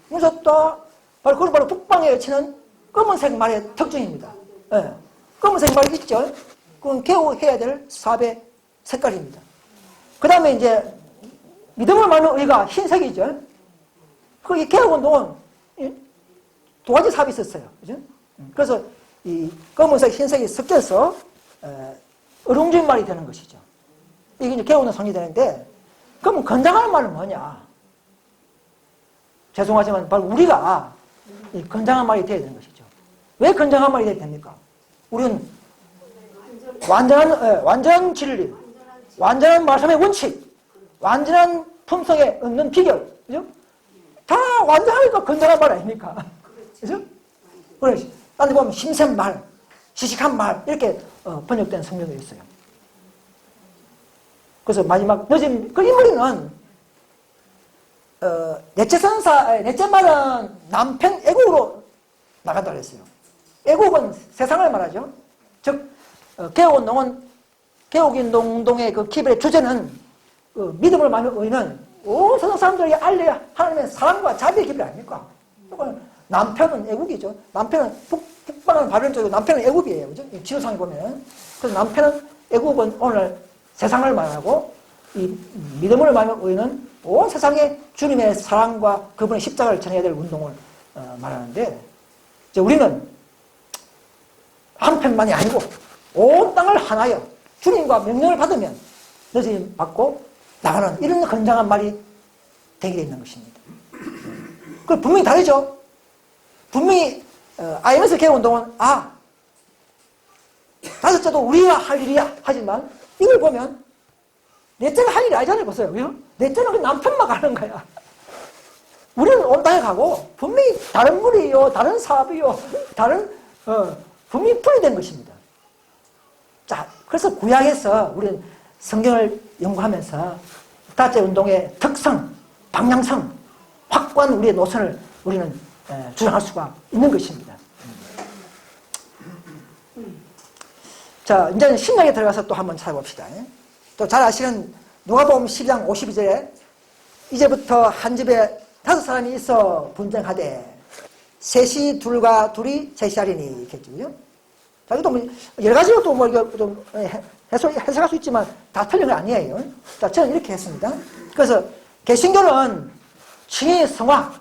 [SPEAKER 1] 그래서 또 바로 북방에 외치는 검은색 말의 특징입니다. 네. 검은색 말이 있죠. 그건 개혁해야 될 사업의 색깔입니다. 그 다음에 이제 믿음을 말하는 의가 흰색이죠. 그 개혁운동은 두 가지 사업이 있었어요. 그죠? 그래서 이 검은색, 흰색이 섞여서 어룽진 말이 되는 것이죠. 이게 이제 개혁운동 성립되는데, 그럼 건장한 말은 뭐냐? 죄송하지만 바로 우리가 이 건장한 말이 되어야 되는 것이죠. 왜 건장한 말이 되어야 됩니까? 우리는 완전한 진리, 완전한 말씀의 원칙, 완전한 품성에 얻는 비결, 그죠? 다 완전하니까 건장한 말 아닙니까? 그죠? 그래서, 딴 데 보면 심센 말, 시식한 말, 이렇게 번역된 성경도 있어요. 그래서 마지막 늦은 그 인물이는 넷째 말은 남편 애국으로 나간다 그랬어요. 애국은 세상을 말하죠. 즉 개옥운동의 그 기별의 주제는 그 믿음을 많이 의는 온 세상 사람들에게 알려야 하나님의 사랑과 자비의 기별 아닙니까? 남편은 애국이죠. 남편은 북방은 바벨론이고 남편은 애국이에요. 그죠? 지도상에 보면. 그래서 남편은 애국은 오늘 세상을 말하고 이 믿음을 많이 의는 온 세상에 주님의 사랑과 그분의 십자가를 전해야 될 운동을 말하는데 이제 우리는 한편만이 아니고 온 땅을 하나여 주님과 명령을 받으면 너희 받고 나가는 이런 건장한 말이 되게 있는 것입니다. 그 분명히 다르죠. 분명히 IMS 개혁운동은 다섯째도 우리가 할 일이야 하지만 이걸 보면 넷째가 할 일이 아니잖아요. 보세요. 넷째는 그 남편만 가는 거야. 우리는 온 땅에 가고 분명히 다른 물이요, 다른 사업이요, 다른 분명히 분리된 것입니다. 자, 그래서 구약에서 우리는 성경을 연구하면서 다째 운동의 특성, 방향성, 확고한 우리의 노선을 우리는 주장할 수가 있는 것입니다. 자, 이제는 신약에 들어가서 또 한번 찾아봅시다. 또 잘 아시는 누가복음 12장 52절에 이제부터 한 집에 5사람이 있어 분쟁하되 셋이 둘과 둘이 셋이하리니 이렇게 했죠. 자, 이것도 뭐 여러 가지로 또 뭐 이거 좀 해석할 수 있지만 다 틀린 건 아니에요. 자, 저는 이렇게 했습니다. 그래서 개신교는 칭의 성화,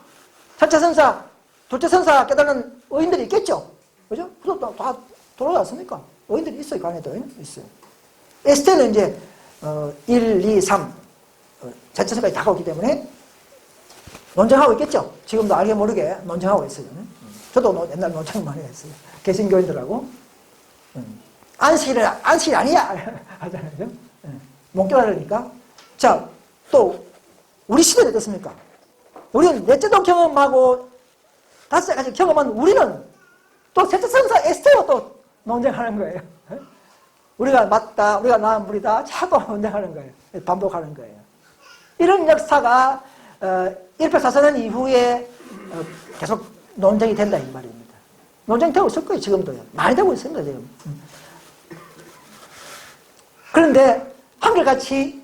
[SPEAKER 1] 첫째 선사, 둘째 선사 깨달은 의인들이 있겠죠. 그죠? 그것도 다 돌아왔습니까? 의인들이 있어요. 그 안에도 있어요. 에스테는 이제 1, 2, 3 첫째 선까지 다 오기 때문에 논쟁하고 있겠죠. 지금도 알게 모르게 논쟁하고 있어요. 저도 옛날 논쟁 많이 했어요. 개신교인들하고. 안식일 아니야! 하잖아요. 목결하려니까. 자, 또, 우리 시대는 어떻습니까? 우리는 넷째도 경험하고, 다섯째까지 경험한 우리는 또 셋째 선사 에스테와 또 논쟁하는 거예요. 우리가 맞다, 우리가 나은 물이다, 자꾸 논쟁하는 거예요. 반복하는 거예요. 이런 역사가 1844년 이후에 계속 논쟁이 된다 이 말입니다. 논쟁되고 있을 거예요. 지금도요. 많이 되고 있습니다. 지금. 그런데 한결같이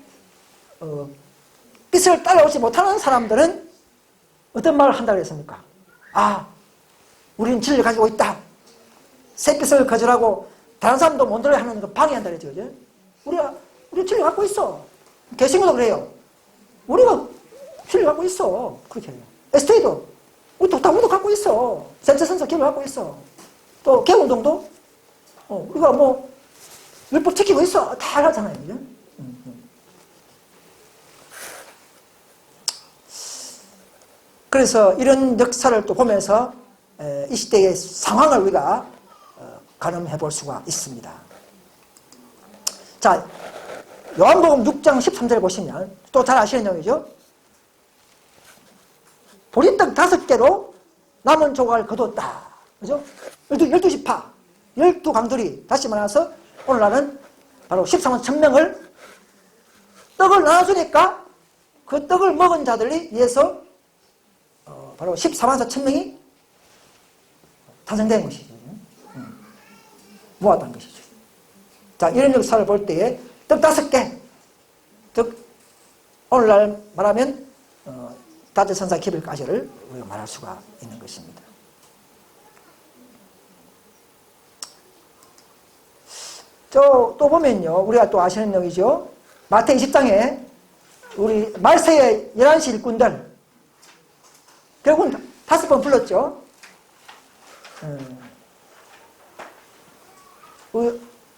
[SPEAKER 1] 빛을 따라오지 못하는 사람들은 어떤 말을 한다고 했습니까? 우리는 진리를 가지고 있다. 새빛을 거절하고 다른 사람도 못 들어야 하는 거 방해한다 그랬죠. 그죠? 우리가 진리 갖고 있어. 개신교도 그래요. 우리가 진리 갖고 있어. 그렇게 해요. 에스테이도 우리도 다 우리도 갖고 있어. 셋째 선사 기를 갖고 있어. 또 개운동도 우리가 뭐 율법 지키고 있어. 다 하잖아요. 그죠? 그래서 이런 역사를 또 보면서 이 시대의 상황을 우리가 가늠해 볼 수가 있습니다. 자, 요한복음 6장 13절에 보시면 또 잘 아시는 내용이죠. 보리떡 5개로 남은 조각을 거뒀다. 그죠? 12지파, 12강들이 다시 말해서 오늘날은 바로 14만 1000명을 떡을 나눠주니까 그 떡을 먹은 자들이 위해서 바로 14만 4천명이 탄생된 것이죠. 모았다는 것이죠. 자, 이런 역사를 볼 때에 떡 5개, 즉 오늘날 말하면 다째 선사 기별까지를 우리가 말할 수가 있는 것입니다. 또 보면요, 우리가 또 아시는 내용이죠. 마태 20장에 우리 말세의 11시 일꾼들 결국은 5번 불렀죠.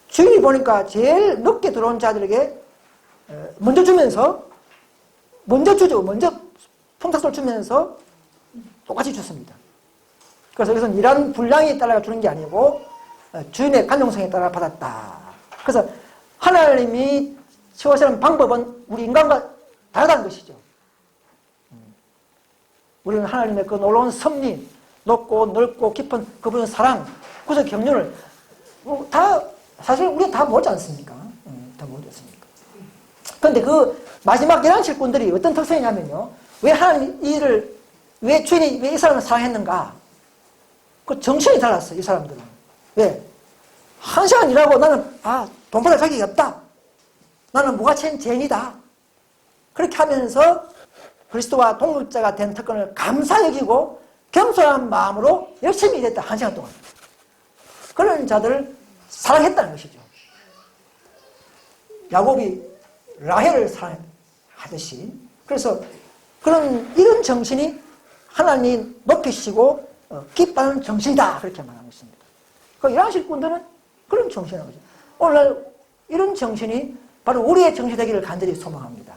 [SPEAKER 1] 주인이 보니까 제일 늦게 들어온 자들에게 먼저 주면서 먼저 풍탁을 주면서 똑같이 줬습니다. 그래서 여기서는 일하는 분량에 따라 주는 게 아니고 주인의 간용성에 따라 받았다. 그래서 하나님이 채워시는 방법은 우리 인간과 다르다는 것이죠. 우리는 하나님의 그 놀라운 섭리, 높고 넓고 깊은 그분의 사랑, 구속 경륜을 다 사실 우리가 다 모르지 않습니까? 다 모르지 않습니까? 그런데 그 마지막 11일꾼들이 어떤 특성이냐면요. 왜 하나님 왜 주인이 왜 이 사람을 사랑했는가? 그 정신이 달랐어요, 이 사람들은. 왜? 1시간 일하고 나는, 돈 벌을 자격이 없다. 나는 무가치인 죄인이다. 그렇게 하면서 그리스도와 동역자가 된 특권을 감사 여기고 겸손한 마음으로 열심히 일했다, 1시간 동안. 그런 자들을 사랑했다는 것이죠. 야곱이 라헬을 사랑하듯이. 그래서 이런 정신이 하나님 높이시고 기뻐하는 정신이다. 그렇게 말하고 있습니다. 그 일하실분들은 그런 정신인 거죠. 오늘날 이런 정신이 바로 우리의 정신이 되기를 간절히 소망합니다.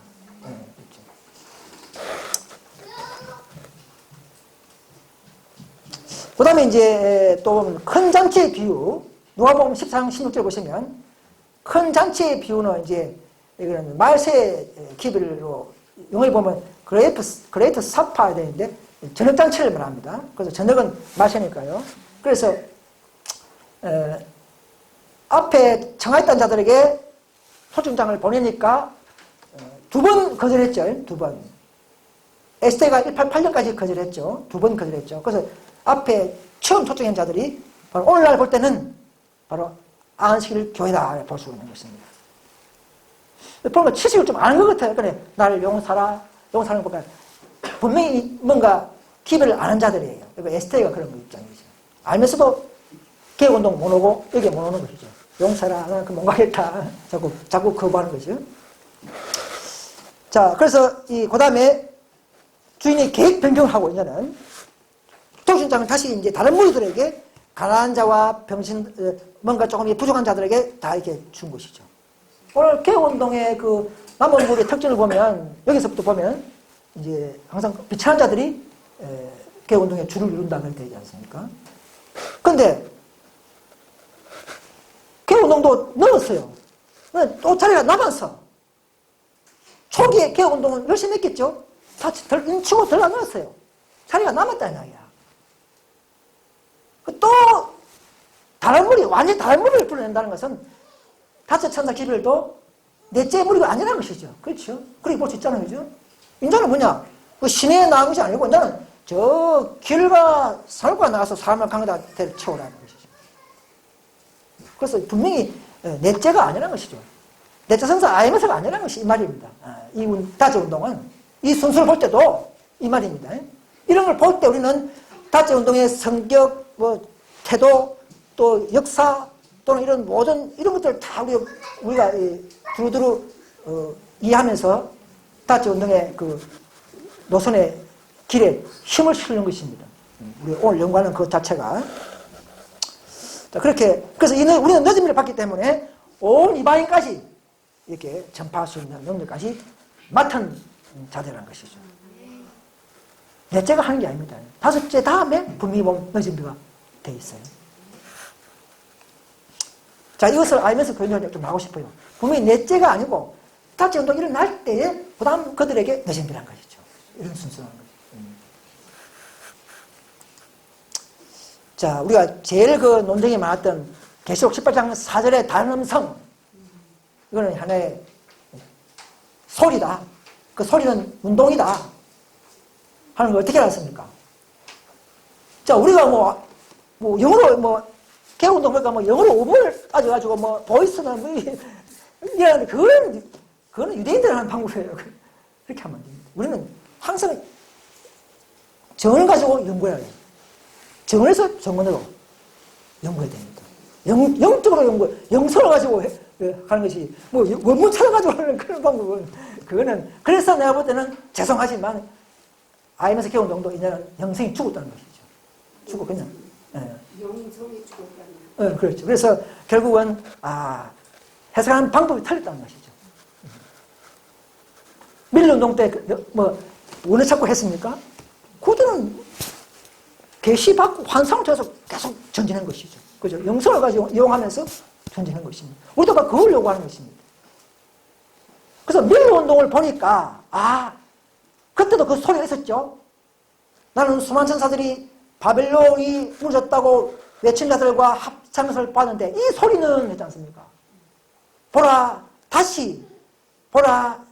[SPEAKER 1] 그 다음에 이제 또 큰 잔치의 비유, 누가복음 14장 16절 보시면 큰 잔치의 비유는 이제 이거는 말세 기별로 영어에 보면 그레이트 사파야 되는데 저녁 잔치를 말합니다. 그래서 저녁은 마시니까요. 그래서 앞에 청하였던 자들에게 초청장을 보내니까 2번 거절했죠. 2번. 에스테가 188년까지 거절했죠. 2번 거절했죠. 그래서 앞에 처음 초청한 자들이 바로 오늘날 볼 때는 바로 안식일 교회다 볼 수 있는 것입니다. 보면 지식을 좀 아는 것 같아요. 그래, 나를 용서하는 것보다 분명히 뭔가 기별을 아는 자들이에요. 에스테가 그런 입장이죠. 알면서도 개혁운동 못 오고 여기에 못 오는 것이죠. 용서라, 나는 못 가겠다. 자꾸 거부하는 거죠. 자, 그래서 그 다음에 주인이 계획 변경을 하고 있냐는 초청장을 다시 이제 다른 무리들에게 가난한 자와 뭔가 조금 부족한 자들에게 다 이렇게 준 것이죠. 오늘 개혁운동의 그 남은 무리의 특징을 보면, 여기서부터 보면, 이제 항상 비천한 자들이 개혁운동의 주를 이룬다는 걸 되지 않습니까? 근데, 개혁운동도 넣었어요. 또 자리가 남았어. 초기에 개혁운동은 열심히 했겠죠? 인치고 덜 안 넣었어요. 자리가 남았다는 이야기야. 또, 완전히 다른 무리를 불러낸다는 것은 다섯 천사 기별도 넷째 무리가 아니라는 것이죠. 그렇죠? 그렇게 볼 수 있잖아요. 그죠? 인자는 뭐냐? 그 시내에 나온 것이 아니고, 인자는 저 길과 산과 나가서 사람을 강에다 채우라는 것이죠. 그래서 분명히 넷째가 아니라는 것이죠. 넷째 성사 IMS가 아니라는 것이 이 말입니다. 이 다째 운동은. 이 순서를 볼 때도 이 말입니다. 이런 걸 볼 때 우리는 다째 운동의 성격, 태도, 또 역사, 또는 이런 모든 이런 것들을 다 우리가 두루두루 이해하면서 다째 운동의 그 노선의 길에 힘을 실는 것입니다. 우리 오늘 연구하는 그 자체가. 자, 그래서 우리는 늦은 일을 받기 때문에 온 이방인까지 이렇게 전파할 수 있는 능력까지 맡은 자들이라는 것이죠. 넷째가 하는 게 아닙니다. 다섯째 다음에 분명히 보면 늦은 일가 돼 있어요. 자, 이것을 알면서 교훈을 좀 하고 싶어요. 분명히 넷째가 아니고 다째 운동이 일어날 때에 그 다음 그들에게 늦은 일한 것이죠. 이런 순서라는 거죠. 자, 우리가 제일 그 논쟁이 많았던 계시록 18장 4절의 단음성, 이거는 하나의 소리다. 그 소리는 운동이다 하는 걸 어떻게 알았습니까? 자, 우리가 영어로 개운동 그러니까 영어로 5분을 따져가지고 보이스나 이러는데 그거는 유대인들이 하는 방법이에요. 그렇게 하면 안 됩니다. 우리는 항상 정을 가지고 연구해야 해요. 정을해서 정원으로 연구해야 됩니다. 영적으로 영성을 가지고 하는 것이 원문 찾아가지고 하는 그런 방법은 그거는 그래서 내가 볼 때는 죄송하지만 IMS 개운동도 이제는 영성이 죽었다는 것이죠. 죽고 그냥.
[SPEAKER 2] 영성이 죽었다는.
[SPEAKER 1] 그렇죠. 그래서 결국은 해석하는 방법이 틀렸다는 것이죠. 밀운동 때 원을 찾고 했습니까? 그들은 계시받고 환상을 통해서 계속 전진한 것이죠. 그죠? 영성을 가지고 이용하면서 전진한 것입니다. 우리도 그걸 요구하는 것입니다. 그래서 밀운동을 보니까 그때도 그 소리가 있었죠. 나는 수많은 천사들이 바벨론이 무너졌다고 외친 자들과 합창을 봤는데 이 소리는 했지 않습니까? 보라 다시 보라,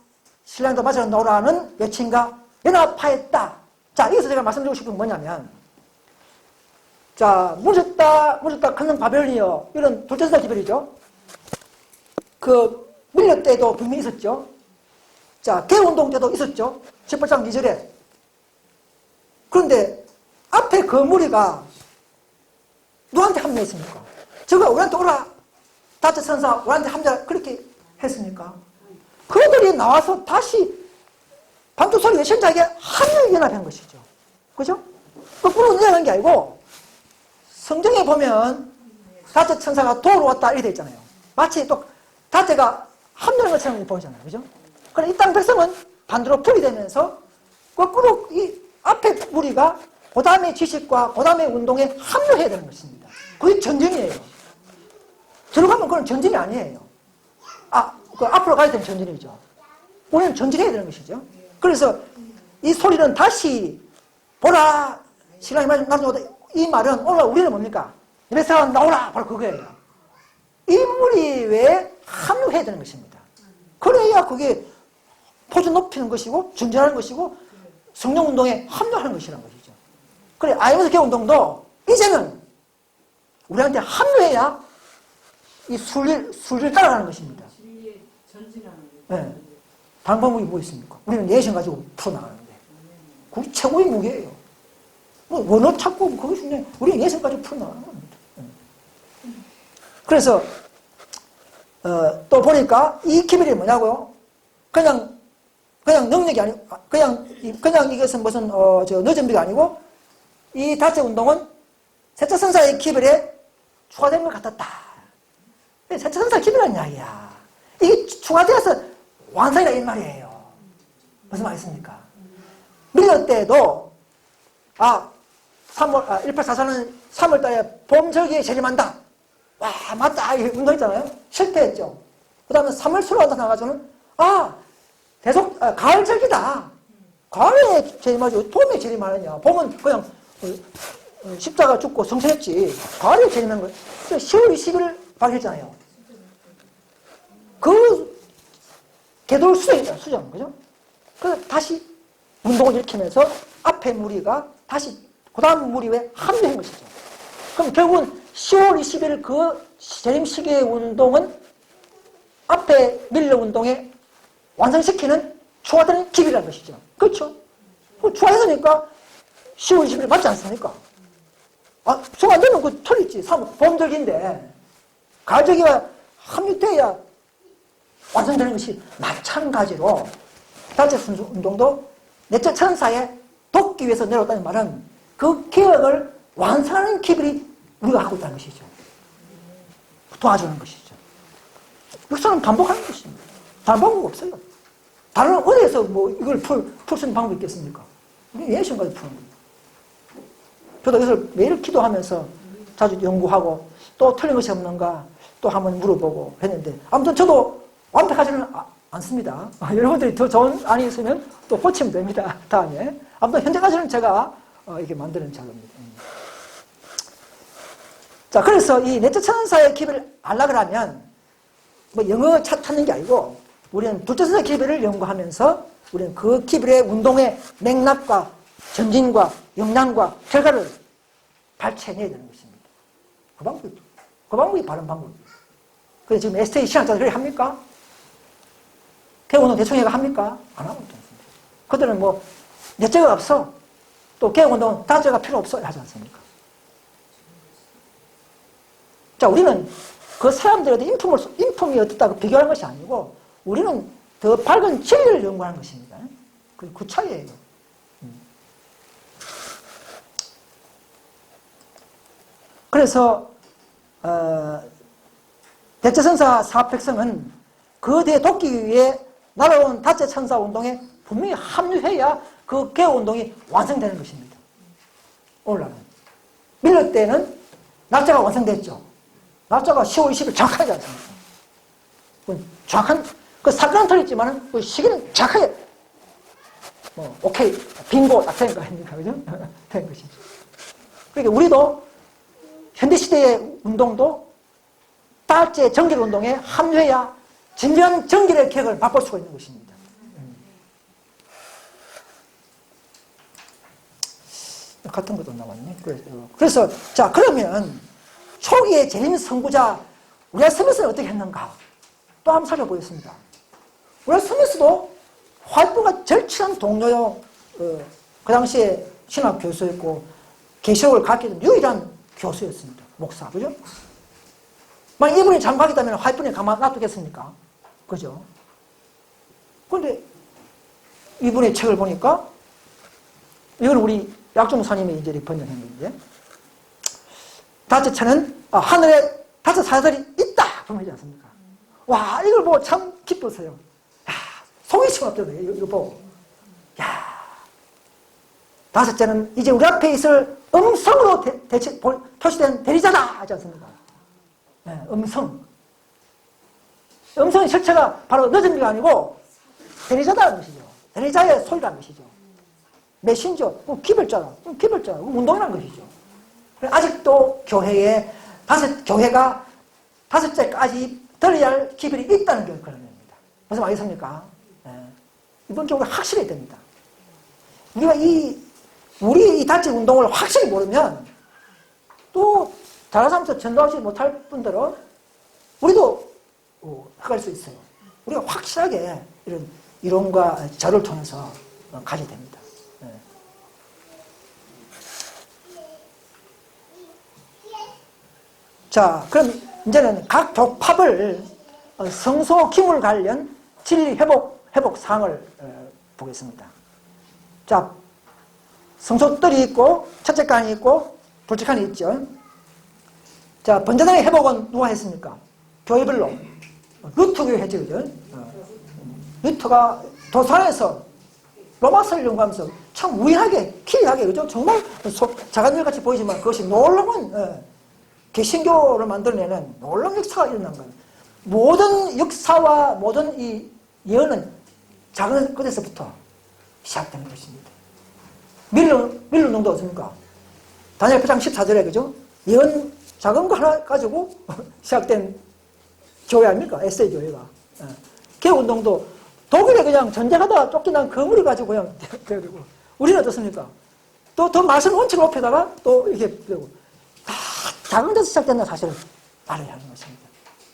[SPEAKER 1] 신랑도 맞아 놓으라는 외침과 연합하였다. 자, 여기서 제가 말씀드리고 싶은 건 뭐냐면, 자, 무졌다 크는 바벨론이여. 이런 둘째 선사 기별이죠. 그, 밀려 때도 분명히 있었죠. 자, 개운동 때도 있었죠. 18장 2절에. 그런데 앞에 그 무리가 누구한테 합류했습니까? 저거 우리한테 오라. 다째 선사 우리한테 합류 그렇게 했습니까? 그들이 나와서 다시 반두소리 외신자에게 합류연합한 것이죠. 그죠? 거꾸로 연합한 게 아니고 성경에 보면 다째 천사가 도로 왔다 이렇게 돼 있잖아요. 마치 또 다째가 합류한 것처럼 보이잖아요. 그죠? 그럼 이 땅 백성은 반대로 분리되면서 거꾸로 이 앞에 무리가 그 다음에 지식과 그 다음에 운동에 합류해야 되는 것입니다. 그게 전쟁이에요. 들어가면 그건 전쟁이 아니에요. 그 앞으로 가야 되는 전쟁이죠. 우리는 전쟁해야 되는 것이죠. 그래서 이 소리는 다시 보라, 신랑이 나중에 오다. 이 말은 오늘 우리는 뭡니까? 예배사가 나오라! 바로 그거예요. 인물이 왜 합류해야 되는 것입니다. 그래야 그게 포주 높이는 것이고 증진하는 것이고 성령운동에 합류하는 것이라는 것이죠. 그래, 아이모스 개운동도 이제는 우리한테 합류해야 이 순리를 따라가는 것입니다. 네. 방법이 뭐 있습니까? 우리는 예신 가지고 풀어나가는데 그게 최고의 무게예요. 뭐 원어 찾고 그게 중요해. 우리는 예신 가지고 풀어나가는 겁니다. 그래서 또 보니까 이 기별이 뭐냐고요? 그냥 능력이 아니고 그냥 이것은 무슨 늦은비가 아니고 이 다체 운동은 세차 선사의 기별에 추가된 것 같았다. 세차 선사 기별이라는 이야기야. 이게 추가되어서 완성이라 이 말이에요. 무슨 말이겠습니까? 밀려 때도 1844는 3월달에 봄절기에 재림한다. 와 맞다 이 운동했잖아요. 실패했죠. 그 다음에 3월 수로한다 나가서는 가을절기다. 가을에 재림하지 봄에 재림하느냐. 봄은 그냥 십자가 죽고 성천했지. 가을에 재림한 거예요. 10월 20일 발표했잖아요. 그 궤도를 수정했잖아요. 수정. 그죠? 그래서 다시 운동을 일으키면서 앞에 무리가 다시 그 다음 무리 왜 합류한 것이죠. 그럼 결국은 10월 20일 그 재림 시기의 운동은 앞에 밀려 운동에 완성시키는 추가되는 기별이라는 것이죠. 그렇죠? 추가했으니까 10월 20일 맞지 않습니까? 추가 안 되면 그 틀리지. 봄절기인데 가을절기가 합류돼야 완성되는 것이 마찬가지로 다째 운동도 넷째 천사에 돕기 위해서 내려왔다는 말은 그 계획을 완성하는 기별이 우리가 갖고 있다는 것이죠. 도와주는 것이죠. 역사는 반복하는 것입니다. 다른 방법 없어요. 다른 어디에서 뭐 이걸 풀 수 있는 방법이 있겠습니까? 우리 예수님까지 푸는 거예요. 저도 이것을 매일 기도하면서 자주 연구하고 또 틀린 것이 없는가 또 한번 물어보고 했는데 아무튼 저도 완벽하지는 않습니다. 여러분들이 더 좋은 안이 있으면 또 고치면 됩니다. 다음에. 아무튼 현재까지는 제가 이렇게 만드는 작업입니다. 자, 그래서 이 넷째 천사의 기별을 알려고 하면 뭐 영어 찾는 게 아니고 우리는 둘째 천사의 기별을 연구하면서 우리는 그 기별의 운동의 맥락과 전진과 역량과 결과를 발췌해내야 되는 것입니다. 그 방법이 바른 방법이에요. 그래서 지금 STA 신학자들이 합니까? 개운운동 대충 해가 합니까? 안 하고 있습니다. 그들은 뭐 넷째가 없어. 또 개운운동 다째가 필요 없어 하지 않습니까? 자, 우리는 그 사람들한테 인품이 어떻다고 비교하는 것이 아니고 우리는 더 밝은 진리를 연구하는 것입니다. 그 차이예요. 그래서 대체천사 사백성은 그 뒤에 돕기 위해 날아온 다째 천사 운동에 분명히 합류해야 그 개운동이 완성되는 것입니다. 오늘날은. 밀러 때는 날짜가 완성됐죠. 날짜가 10월 20일 정확하지 않습니까? 정확한, 그 사건은 틀렸지만 그 시기는 정확하게, 오케이, 빙고 딱 된 거 아닙니까? 그죠? 된 것이죠. 그러니까 우리도 현대시대의 운동도 다째 정결운동에 합류해야 진정한 정결의 개혁을 바꿀 수가 있는 것입니다. 같은 것도 나왔네. 그래서 자, 그러면 초기의 재림 선구자 우리가 스미스는 어떻게 했는가? 또 한번 살펴보겠습니다. 우리가 스미스도 활동과 절친한 동료요. 그 당시에 신학 교수였고 계시록을 가르치던 유일한 교수였습니다. 목사, 그죠? 만약 이분이 장박이다면 화이트분이 가만 놔두겠습니까? 그죠? 그런데 이분의 책을 보니까 이건 우리 약종 목사님이 이제 번역한 건데, 다섯째는 하늘에 다섯 사자들이 있다 그러지 않습니까? 와, 이걸 보고 참 기뻤어요. 야, 속이 시원하더라고요. 이거 보고. 야, 다섯째는 이제 우리 앞에 있을 음성으로 표시된 대리자다 하지 않습니까? 네, 음성. 음성의 실체가 바로 늦은 게 아니고 대리자다는 것이죠. 대리자의 소리라는 것이죠. 메신저, 기별자다. 기별자, 운동이라는 것이죠. 아직도 교회에 교회가 다섯째까지 들어야 할 기별이 있다는 게 그런 겁니다. 무슨 말이겠습니까? 네. 이번 교회가 확실해야 됩니다. 우리가 우리 이 단체 운동을 확실히 모르면 또 다른 사람한테 전도하지 못할 분들은 우리도 할 수 있어요. 우리가 확실하게 이런 이론과 자료를 통해서 가져야 됩니다. 네. 자, 그럼 이제는 각 교파별 성소 기물 관련 진리 회복 사항을 보겠습니다. 자, 성소뜰이 있고 첫째 칸이 있고 둘째 칸이 있죠. 자, 번제단의 회복은 누가 했습니까? 교회별로 루터교회 했죠, 그죠? 루터가 도산에서 로마서를 연구하면서 참 우연하게, 기이하게, 그죠? 정말 작은 일 같이 보이지만 그것이 놀라운 개신교를 만들어내는 놀라운 역사가 일어난 거예요. 모든 역사와 모든 이 예언은 작은 것에서부터 시작되는 것입니다. 밀론농도 어떻습니까? 다니엘 9장 14절에, 그죠? 예언 작은 거 하나 가지고 시작된 교회 아닙니까? 에세이 교회가. 개운동도 독일에 그냥 전쟁하다가 쫓겨난 거물을 가지고 그냥 되고, 우리는 어떻습니까? 또 더 말씀 원칙을 높여다가 또 이렇게 되고, 다 작은 데서 시작된다 사실은 말을 하는 것입니다.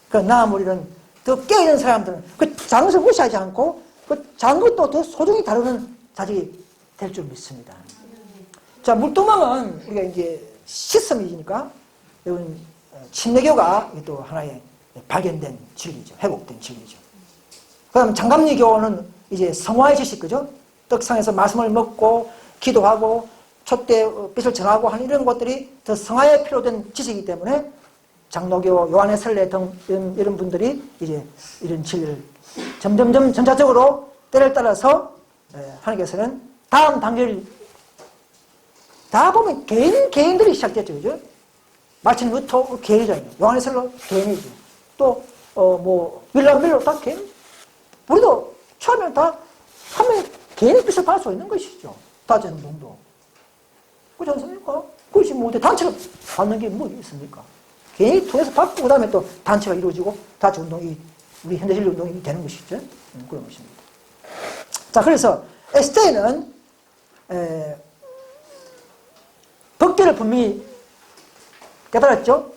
[SPEAKER 1] 그러나 우리는 더 깨어있는 사람들은 그 작은 것을 무시하지 않고 그 작은 것도 더 소중히 다루는 자질이 될 줄 믿습니다. 자, 물도망은 우리가 이제 시스템이니까 이건 침례교가 또 하나의 발견된 진리죠. 회복된 진리죠. 그 다음 장갑리교는 이제 성화의 지식, 그죠? 떡상에서 말씀을 먹고 기도하고 촛대 빛을 전하고 하는 이런 것들이 더 성화에 필요된 지식이기 때문에 장로교, 요한의 설례 등 이런 분들이 이제 이런 진리를 점점점 전차적으로 때를 따라서 하나님께서는 다음 단계를 다 보면 개인들이 시작됐죠, 그죠? 마틴 루터 개인이잖아요. 요한의 설로 개인이죠. 또 윌리엄 밀러 다 개인. 우리도 처음에 다 하면 개인의 빛을 받을 수 있는 것이죠. 다전운동도. 그렇지 않습니까? 그것이 단체가 받는 게 뭐 있습니까? 개인이 통해서 받고 그다음에 또 단체가 이루어지고 다전운동이 우리 현대진리 운동이 되는 것이죠. 그런 것입니다. 자, 그래서 에스테는 법계를 분명히 깨달았죠.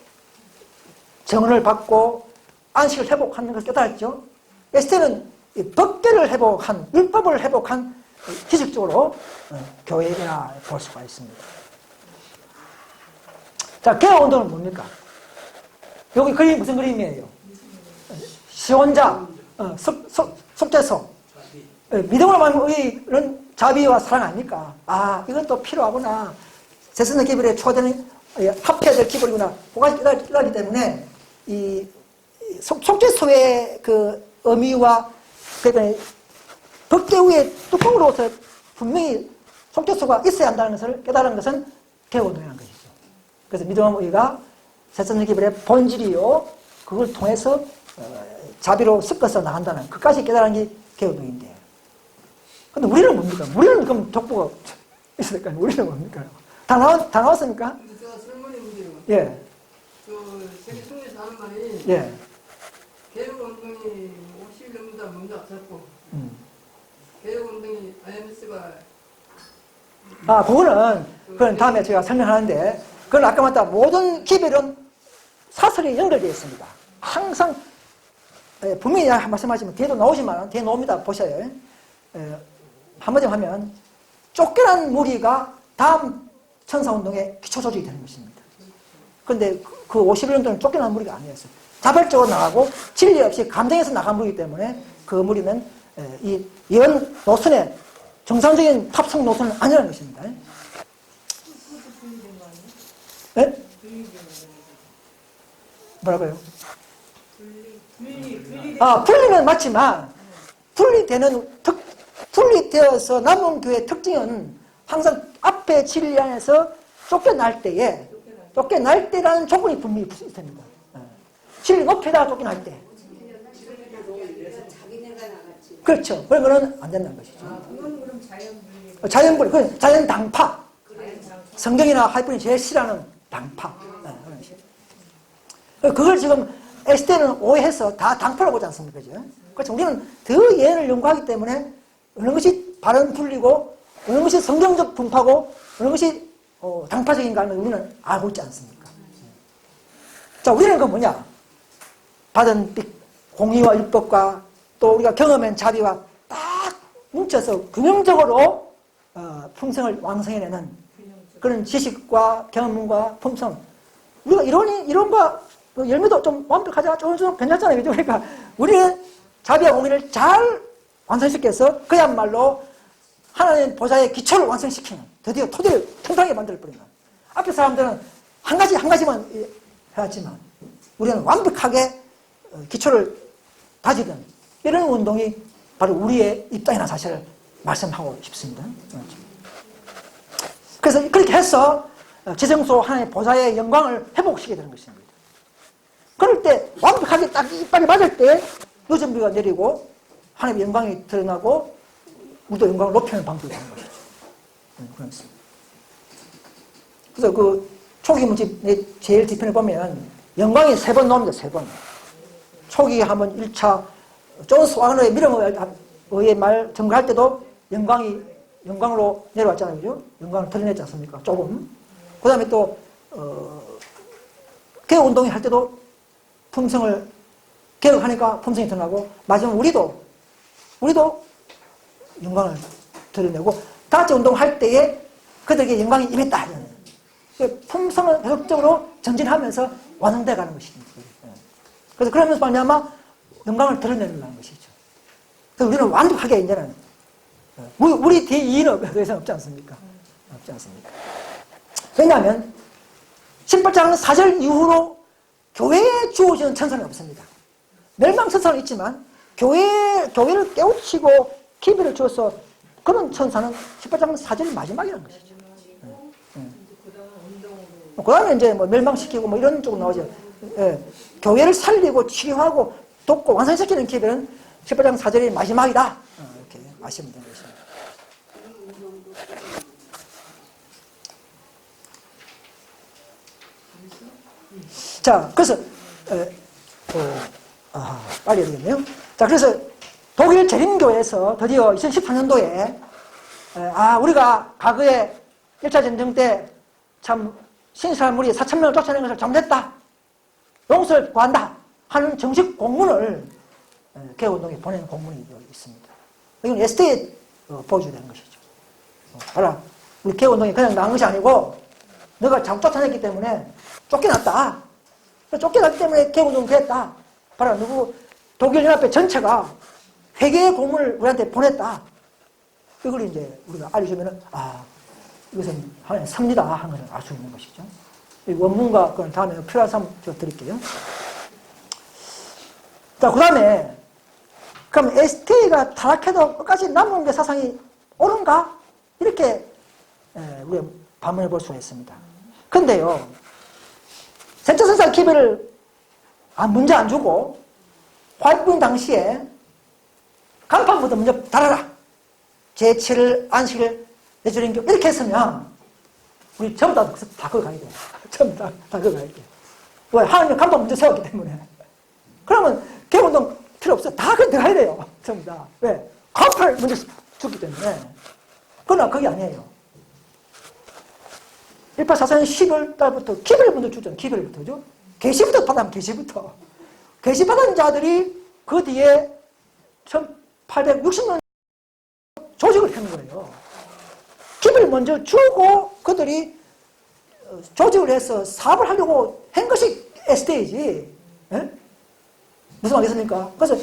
[SPEAKER 1] 정언을 받고 안식을 회복하는 것을 깨달았죠. 에스테는 법계를 회복한, 율법을 회복한 기술적으로 교회나 볼 수가 있습니다. 자, 개혁운동은 뭡니까? 여기 그림이 무슨 그림이에요? 시원자, 속죄소, 믿음으로 말하면 이런 자비와 사랑 아닙니까? 아, 이것도 필요하구나. 세상의 기별에 초대는 합해야 될 기별이구나. 그것이 깨달기 때문에 이 속죄소의 그 의미와 그러니까 법계 위에 뚜껑으로서 분명히 속죄소가 있어야 한다는 것을 깨달은 것은 개혁운동이라는 것이죠. 그래서 믿음의 의가 세상의 기별의 본질이요. 그걸 통해서 자비로 섞어서 나간다는 그까지 깨달은 게 개혁운동인데. 근데 우리는 뭡니까? 우리는 그럼 독보가 있으니까 우리는 뭡니까? 다 나왔습니까?
[SPEAKER 3] 제가 설문의 문제는
[SPEAKER 1] 예.
[SPEAKER 3] 세계 통일에서 하는 말이
[SPEAKER 1] 예.
[SPEAKER 3] 개혁운동이 50년보다 먼저 앞섰고 개혁운동이 IMS가
[SPEAKER 1] 그건 다음에 제가 설명하는데, 그건 아까 말했다 모든 기별은 사설이 연결되어 있습니다. 항상 분명히 말씀하시면 뒤에도 나오지만 뒤에 나옵니다. 보셔요. 한마디로 하면 쫓겨난 무리가 다음 천사운동의 기초조직이 되는 것입니다. 그런데 그 51년도는 쫓겨난 무리가 아니었어요. 자발적으로 나가고 진리 없이 감정에서 나간 무리이기 때문에 그 무리는 이 예언 노선의 정상적인 탑승 노선은 아니라는 것입니다. 네? 뭐라고요? 분리는 맞지만 분리되어서 남은 교회의 특징은 항상 앞에 진리 안에서 쫓겨날 때라는 조건이 분명히 있습니다. 진리 높이다가 쫓겨날 때.
[SPEAKER 2] 자기네가 나갔지.
[SPEAKER 1] 그렇죠. 그런 거는 안 된다는 것이죠.
[SPEAKER 2] 그건 그럼 자연분리.
[SPEAKER 1] 자연분리, 그건 자연당파. 성경이나 하이픈이 제일 싫어하는 당파. 그런 식으로. 그걸 지금 SD는 오해해서 다 당파라고 보지 않습니까? 그죠? 그렇죠. 우리는 더 예언을 연구하기 때문에 어느 것이 바른 분리고 어느 것이 성경적 분파고 어느 것이 당파적인가는 우리는 알고 있지 않습니까? 자, 우리는 그 뭐냐? 받은 공의와 율법과 또 우리가 경험한 자비와 딱 뭉쳐서 균형적으로 품성을 완성해내는 그런 지식과 경험과 품성. 우리가 이론과 열매도 좀 완벽하자, 조금 괜찮잖아요. 그죠? 그러니까 우리는 자비와 공의를 잘 완성시켜서 그야말로 하나님 보좌의 기초를 완성시키는, 드디어 토대를 튼튼하게 만들어버리는. 앞에 사람들은 한 가지만 해왔지만 우리는 완벽하게 기초를 다지는 이런 운동이 바로 우리의 입당이라는 사실을 말씀하고 싶습니다. 그래서 그렇게 해서 지성소 하나님의 보좌의 영광을 회복시키게 되는 것입니다. 그럴 때 완벽하게 딱 이빨이 맞을 때 늦은 비가 내리고 하나님의 영광이 드러나고 우리도 영광을 높이는 방법이 되는 것이죠. 그렇습니다. 그래서 그 초기 문집 제일 뒤편에 보면 영광이 3번 나옵니다. 3번. 초기 한번 1차 존스 와그너의 미름의 말 증거할 때도 영광으로 내려왔잖아요. 그죠? 영광을 드러냈지 않습니까? 조금. 그 다음에 또 개혁운동이 할 때도 품성을 개혁하니까 품성이 드러나고 마지막 우리도 영광을 드러내고 다 같이 운동할 때에 그들에게 영광이 임했다. 품성을 계속적으로 전진하면서 완성돼 가는 것입니다. 그래서 그러면서 말미암아 영광을 드러내는 것이죠. 그래서 우리는 완벽하게 이제는 우리 뒤에 이인은 더 이상 없지 않습니까? 없지 않습니까? 왜냐하면 18장 4절 이후로 교회에 주어지는 천사는 없습니다. 멸망천사는 있지만 교회를 깨우치고 기별을 주어서 그런 천사는 18장 4절 마지막이라는 것이죠. 그 다음에 이제 뭐 멸망시키고 뭐 이런 쪽으로 나오죠. 교회를 살리고 치유하고 돕고 완성시키는 기별은 18장 4절이 마지막이다. 이렇게 아시면 되는 것입니다. 자, 그래서 빨리 해야 되겠네요. 자, 그래서 독일 재림교회에서 드디어 2014년도에 우리가 과거에 1차 전쟁 때 참 신이스라엘 무리 4,000명을 쫓아낸 것을 잘못했다. 용서를 구한다. 하는 정식 공문을 개혁운동에 보낸 공문이 있습니다. 이건 ST에 보여줘야 되는 것이죠. 봐라. 우리 개혁운동이 그냥 나온 것이 아니고 너가 잘못 쫓아냈기 때문에 쫓겨났다. 쫓겨났기 때문에 개혁운동이 됐다. 봐라. 독일연합회 전체가 회개의 공문을 우리한테 보냈다. 이걸 이제 우리가 알려주면은, 이것은 하나님 삽니다 하는 것을 알 수 있는 것이죠. 이 원문과 그건 다음에 필요한 사람 제가 드릴게요. 자, 그 다음에, 그럼 ST가 타락해도 끝까지 남은 게 사상이 옳은가? 이렇게, 우리가 반문해 볼 수가 있습니다. 근데요, 센터선사 기별을 문제 안 주고, 화이트분 당시에 간판부터 먼저 달아라. 제7일 안식일 내주는 교 이렇게 했으면 우리 전부 다 거기 가야 돼요. 전부 다 거기 가야 돼요. 왜? 하나님 간판 먼저 세웠기 때문에. 그러면 개운동 필요 없어. 다 그냥 들어가야 돼요. 전부 다. 왜? 간판을 먼저 줬기 때문에. 그러나 그게 아니에요. 1844년 12월 달부터 기별을 먼저 주잖아요. 기별부터죠. 계시부터 받으면 계시부터. 계시 받은 자들이 그 뒤에 1860년 조직을 한 거예요. 기별을 먼저 주고 그들이 조직을 해서 사업을 하려고 한 것이 SDA지. 예? 무슨 말이겠습니까? 그래서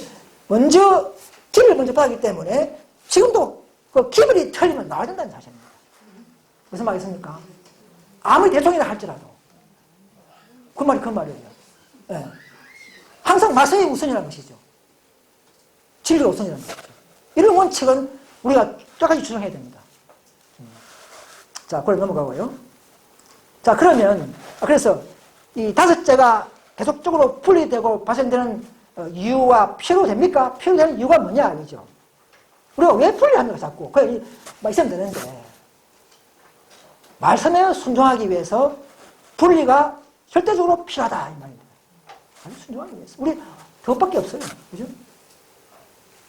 [SPEAKER 1] 먼저 기별을 먼저 받았기 때문에 지금도 그 기별이 틀리면 나와야 된다는 사실입니다. 무슨 말이겠습니까? 아무리 대통령이라 할지라도 그 말이에요. 예. 항상 말씀이 우선이라는 것이죠. 진리가 우선이라는 것이죠. 이런 원칙은 우리가 끝까지 주장해야 됩니다. 자, 그걸 넘어가고요. 자, 그러면 그래서 이 다섯째가 계속적으로 분리되고 발생되는 이유와 필요됩니까? 필요되는 이유가 뭐냐 아니죠. 우리가 왜 분리합니까 자꾸? 그게 있으면 되는데 말씀에 순종하기 위해서 분리가 절대적으로 필요하다 이 말입니다. 아니 순종하기 위해서 우리 그것밖에 없어요. 그죠?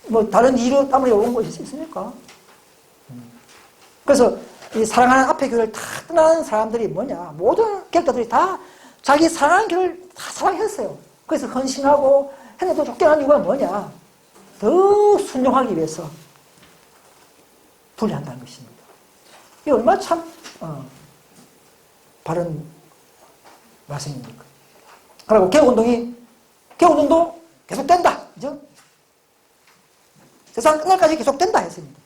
[SPEAKER 1] 뭐 다른 이유 때문에 온 것이 있습니까? 그래서 이 사랑하는 앞의 교회를 다 떠나는 사람들이 뭐냐? 모든 교육자들이 다 자기 사랑하는 교회를 다 사랑했어요. 그래서 헌신하고 했는데 쫓겨난 이유가 뭐냐? 더 순종하기 위해서 분리한다는 것입니다. 이게 얼마나 참 바른 말씀입니까? 그리고 개혁운동도 계속된다. 그죠? 세상 끝날까지 계속된다 했습니다.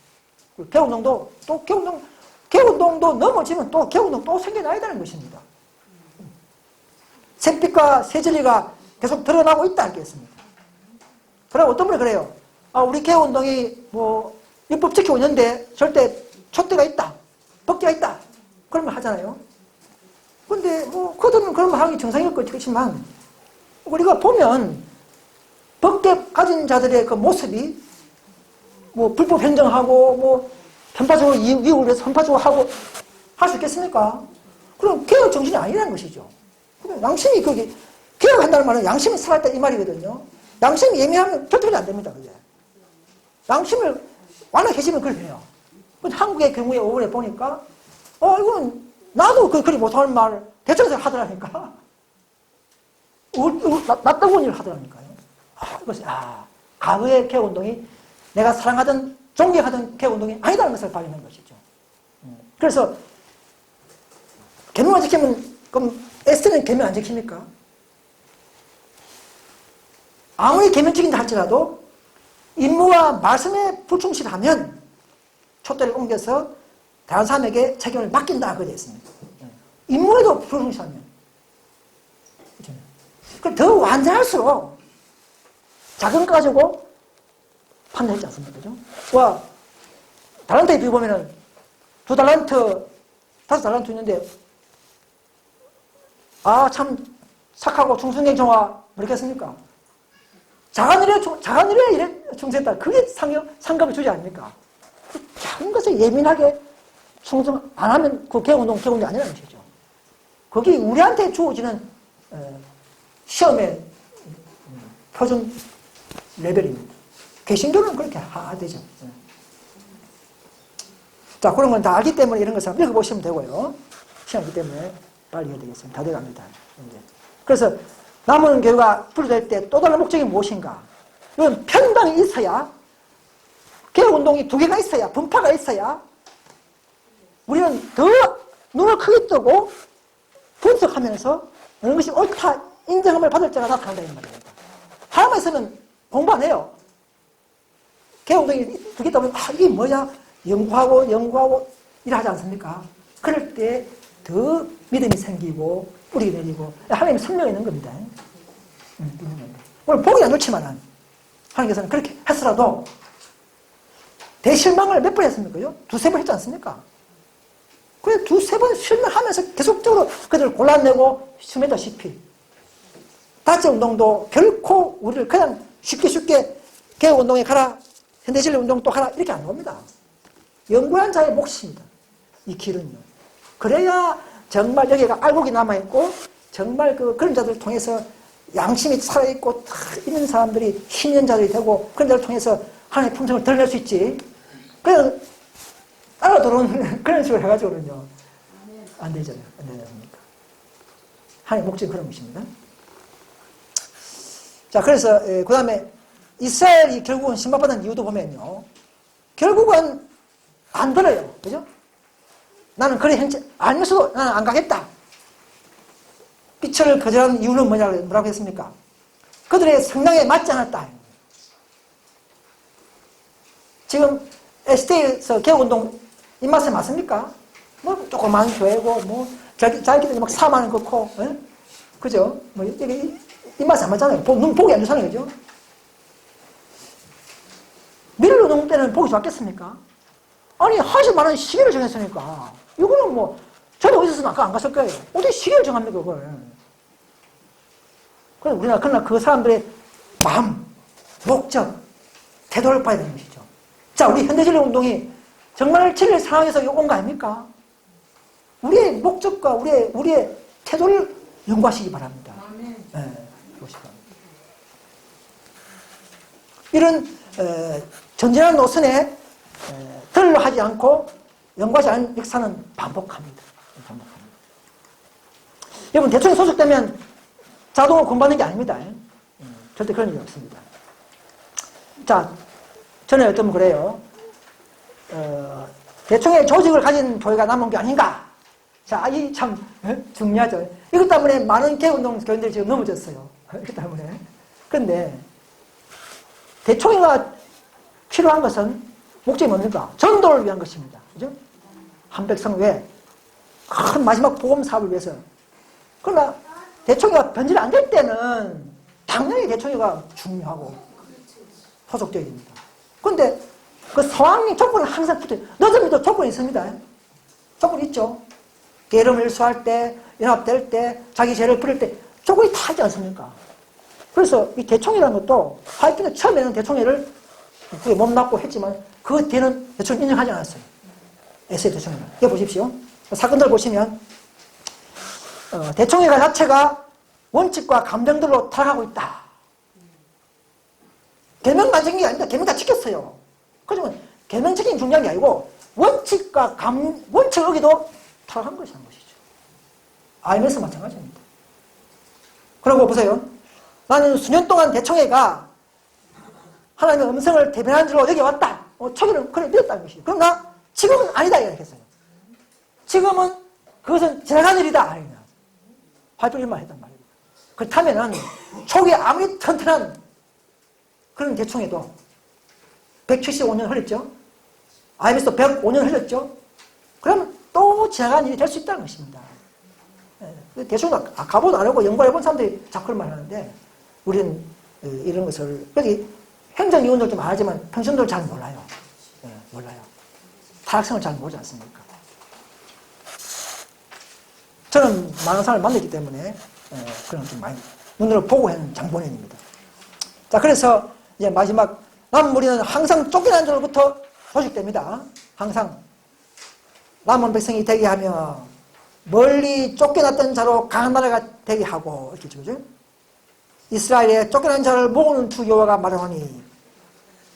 [SPEAKER 1] 개혁운동도 넘어지면 또 개혁운동 또 생겨나야 되는 것입니다. 새빛과 새 진리가 계속 드러나고 있다 했겠습니다. 그럼 어떤 분이 그래요? 우리 개혁운동이 뭐 율법 지키고 있는데 절대 촛대가 있다, 법계가 있다. 그러면 하잖아요. 근데 뭐 그들은 그런 하기 정상일 것이지만 우리가 보면 법계 가진 자들의 그 모습이 뭐 불법 행정하고 뭐 편파적으로 이익을 위해서 편파적으로 하고 할 수 있겠습니까? 그럼 개혁 정신이 아니라는 것이죠. 양심이 거기 개혁한다는 말은 양심이 살아있다 이 말이거든요. 양심이 예민하면 절대로 안 됩니다. 그게. 양심을 완화해 해지면 그걸 해요. 근데 한국의 경우에 오번에 보니까 이건 나도 그리 못하는 말을 대처해서 하더라니까. 낯뜨거운 일을 하더라니까요. 이것이 과거의 개혁운동이 내가 사랑하던 존경하던 개혁운동이 아니다는 것을 발견한 것이죠. 그래서 계명 안 지키면 그럼 에스테는 계명 안 지킵니까? 아무리 계명 지킨다 할지라도 임무와 말씀에 불충실하면 촛대를 옮겨서 다른 사람에게 책임을 맡긴다 그게 있습니다. 임무에도 불충실하면 더 완전할수록 작은 거 가지고 판단하지 않습니까? 그죠? 달란트에 비교보면은 2달란트, 5달란트 있는데, 참 착하고 충성행정화, 뭐겠습니까? 작은 일에 이래 충성했다. 그게 상급을 주지 않습니까? 작은 것에 예민하게 충성 안 하면 그 개혁운동이 아니라는 것이죠. 그게 우리한테 주어지는 시험의 표준 레벨입니다. 개신교는 그렇게 하되죠. 자, 그런 건 다 알기 때문에 이런 것을 읽어보시면 되고요. 시간이기 때문에 빨리 해야 되겠습니다. 다 돼갑니다. 이제. 그래서 남은 교회가 분리될 때 또 다른 목적이 무엇인가? 이건 편당이 있어야, 개혁운동이 2개가 있어야, 분파가 있어야 우리는 더 눈을 크게 뜨고 분석하면서 어느 것이 옳다 인정함을 받을 때가 나타난다 이 말입니다. 하나만 있으면 공부 안 해요. 개혁운동이 2개 있다 보면 이게 뭐냐 연구하고 일하지 않습니까? 그럴 때 더 믿음이 생기고 뿌리 내리고 하나님이 설명해 있는 겁니다. 오늘 보기 안 좋지만은 하나님께서는 그렇게 했으라도 대실망을 몇 번 했습니까? 2-3번 했지 않습니까? 그래 2-3번 실망하면서 계속적으로 그들을 골라내고 심했다시피 다째 운동도 결코 우리를 그냥 쉽게 개혁운동에 가라 현대진리 운동 또 가라 이렇게 안 옵니다. 연구한 자의 몫입니다. 이 길은요. 그래야 정말 여기가 알곡이 남아있고 정말 그런 자들을 통해서 양심이 살아있고 다 있는 사람들이 힘있는 자들이 되고 그런 자를 통해서 하나님의 품성을 드러낼 수 있지. 그래서 따라 들어오는 그런 식으로 해가지고는요. 안 되잖아요. 안 되지 않습니까? 하나님의 목적이 그런 것입니다. 자, 그래서 그 다음에 이스라엘이 결국은 심판받은 이유도 보면요. 결국은 안 들어요. 그죠? 나는 그래 알면서도 나는 안 가겠다. 빛을 거절하는 이유는 뭐라고 했습니까? 그들의 성향에 맞지 않았다. 지금 ST에서 개혁운동 입맛에 맞습니까? 뭐 조그만 교회고 뭐 자기들이 막 4만 원 걷고, 예? 그죠? 뭐 이게 입맛에 안 맞잖아요. 눈 보기 안 좋잖아요, 그죠? 밀로농 때는 보기 좋았겠습니까? 아니 40만 원 시계를 정했으니까 이거는 뭐 저도 어디서 아까 안 갔을 거예요. 어떻게 시계를 정합니까, 그걸? 그러나 그 사람들의 마음, 목적, 태도를 봐야 되는 것이죠. 자, 우리 현대진리 운동이 정말 진리를 사랑해서 온 거 아닙니까? 우리의 목적과 우리의 태도를 연구하시기 바랍니다. 네, 그것이 바랍니다. 이런 전진한 노선에 들러 하지 않고 연구하지 않은 역사는 반복합니다. 여러분, 대통령 소속되면 자동으로 공부하는 게 아닙니다. 절대 그런 일이 없습니다. 자, 전에 어떤 분 그래요. 대충의 조직을 가진 교회가 남은 게 아닌가. 자, 이 참 중요하죠. 이것 때문에 많은 개운동 교인들이 지금 넘어졌어요. 이것 때문에. 그런데 대총회가 필요한 것은 목적이 뭡니까? 전도를 위한 것입니다. 그죠? 한 백성 외에 큰 마지막 복음 사업을 위해서. 그러나 대총회가 변질이 안 될 때는 당연히 대총회가 중요하고 소속되어야 됩니다. 그런데 그 상황 조건은 항상 붙어요. 늦으면도 조건이 있습니다. 조건이 있죠. 계름을 일수할 때, 연합될 때, 자기 죄를 부릴 때 조건이 다 있지 않습니까? 그래서 이 대총회라는 것도 하여튼 처음에는 대총회를 그게 몸났고 했지만 그 뒤에는 대충 인정하지 않았어요. 에세이 대총회는. 이거 보십시오. 사건들 보시면 대총회가 자체가 원칙과 감정들로 타락하고 있다. 계명만 지킨 게 아닙니다. 계명 다 지켰어요. 그렇지만 계명적인 중요한 게 아니고 원칙과 원칙 어기도 타락한 것이라는 것이죠. IMS 마찬가지입니다. 그리고 보세요. 나는 수년 동안 대총회가 하나님의 음성을 대변한 줄로 여겨왔다. 초기는 그래 믿었다는 것이죠. 그러나 지금은 아니다 이렇겠어요. 지금은 그것은 지나간 일이다. 활동일만 했단 말이에요. 그렇다면은 초기에 아무리 튼튼한 그런 대총회도 175년 흘렸죠. IMS도 105년 흘렸죠. 그러면 또 지나간 일이 될 수 있다는 것입니다. 대충 가보도 안 하고 연구해본 사람들이 자꾸 그런 말 하는데 우리는 이런 것을 여기 행정위원들 좀 알지만 평신도를 잘 몰라요. 몰라요. 타락성을 잘 모르지 않습니까? 저는 많은 사람을 만났기 때문에 그런 좀 많이 눈으로 보고 하는 장본인입니다. 자, 그래서 이제 마지막 남은 무리는 항상 쫓겨난 줄로부터 소식됩니다. 항상 남은 백성이 되게 하며 멀리 쫓겨났던 자로 강한 나라가 되게 하고 이렇게 주죠. 이스라엘에 쫓겨난 자를 모으는 주 여호와가 말하노니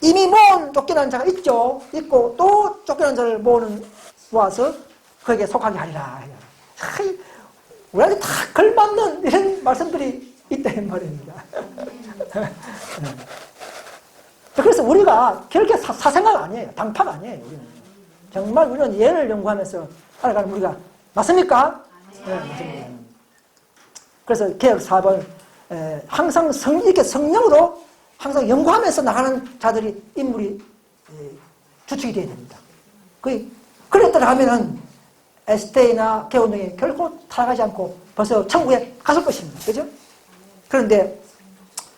[SPEAKER 1] 이미 모은 쫓겨난 자가 있죠. 있고 또 쫓겨난 자를 모아서 그에게 속하게 하리라. 우리한테 다 걸맞는 이런 말씀들이 있다는 말입니다. 그래서 우리가 그렇게 사생각 아니에요. 당파가 아니에요. 우리는. 정말 우리는 예를 연구하면서 알아가는 우리가 맞습니까? 네, 맞습니다. 그래서 개혁 사업을 항상 이렇게 성령으로 항상 연구하면서 나가는 자들이 인물이 주축이 되어야 됩니다. 그랬더라 하면은 ST나 개운동이 결코 타락하지 않고 벌써 천국에 갔을 것입니다. 그죠? 그런데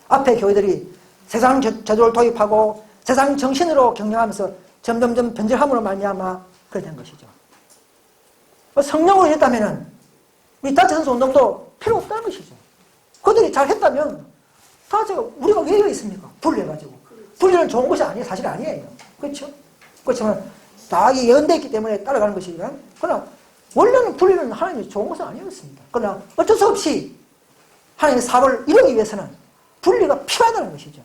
[SPEAKER 1] 앞에 교회들이 세상 제도를 도입하고 세상 정신으로 경영하면서 점점점 변질함으로 말미암아 그렇게 된 것이죠. 성령으로 했다면은 우리 단체 선수 운동도 필요 없다는 것이죠. 그들이 잘 했다면 다 우리가 왜 여기 있습니까? 분리해가지고. 분리는 좋은 것이 아니에요. 사실 아니에요. 그렇죠? 그렇지만 다 예언되어 있기 때문에 따라가는 것이지만 그러나 원래는 분리는 하나님이 좋은 것은 아니었습니다. 그러나 어쩔 수 없이 하나님의 사업을 이루기 위해서는 분리가 필요하다는 것이죠.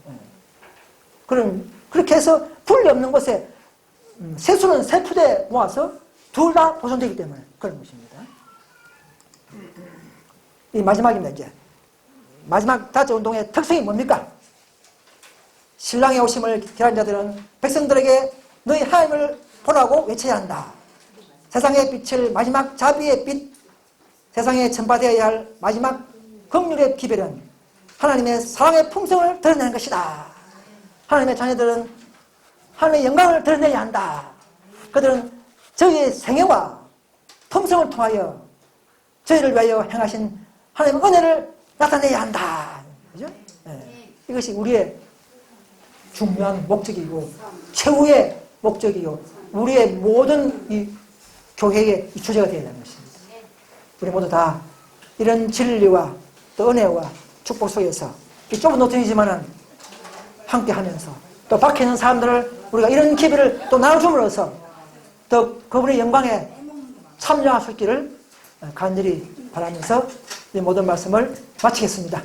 [SPEAKER 1] 그럼 그렇게 해서 분리 없는 곳에 세수는 세 푸대 모아서 둘 다 보존되기 때문에 그런 것입니다. 이 마지막입니다. 이제 마지막 다제 운동의 특성이 뭡니까? 신랑의 오심을 기다린 자들은 백성들에게 너희 하나님을 보라고 외쳐야 한다. 세상의 빛을 마지막 자비의 빛, 세상에 전파되어야 할 마지막 긍휼의 기별은 하나님의 사랑의 풍성을 드러내는 것이다. 하나님의 자녀들은 하나님의 영광을 드러내야 한다. 그들은 저희의 생애와 품성을 통하여 저희를 위하여 행하신 하나님의 은혜를 나타내야 한다. 그죠? 네. 이것이 우리의 중요한 목적이고 최후의 목적이고 우리의 모든 이 교회의 이 주제가 되어야 하는 것입니다. 우리 모두 다 이런 진리와 또 은혜와 축복 속에서 이 좁은 노트이지만은 함께 하면서 또 밖에 있는 사람들을 우리가 이런 기회를 또 나눠줌으로써 더 그분의 영광에 참여할 수 있기를 간절히 바라면서 이 모든 말씀을 마치겠습니다.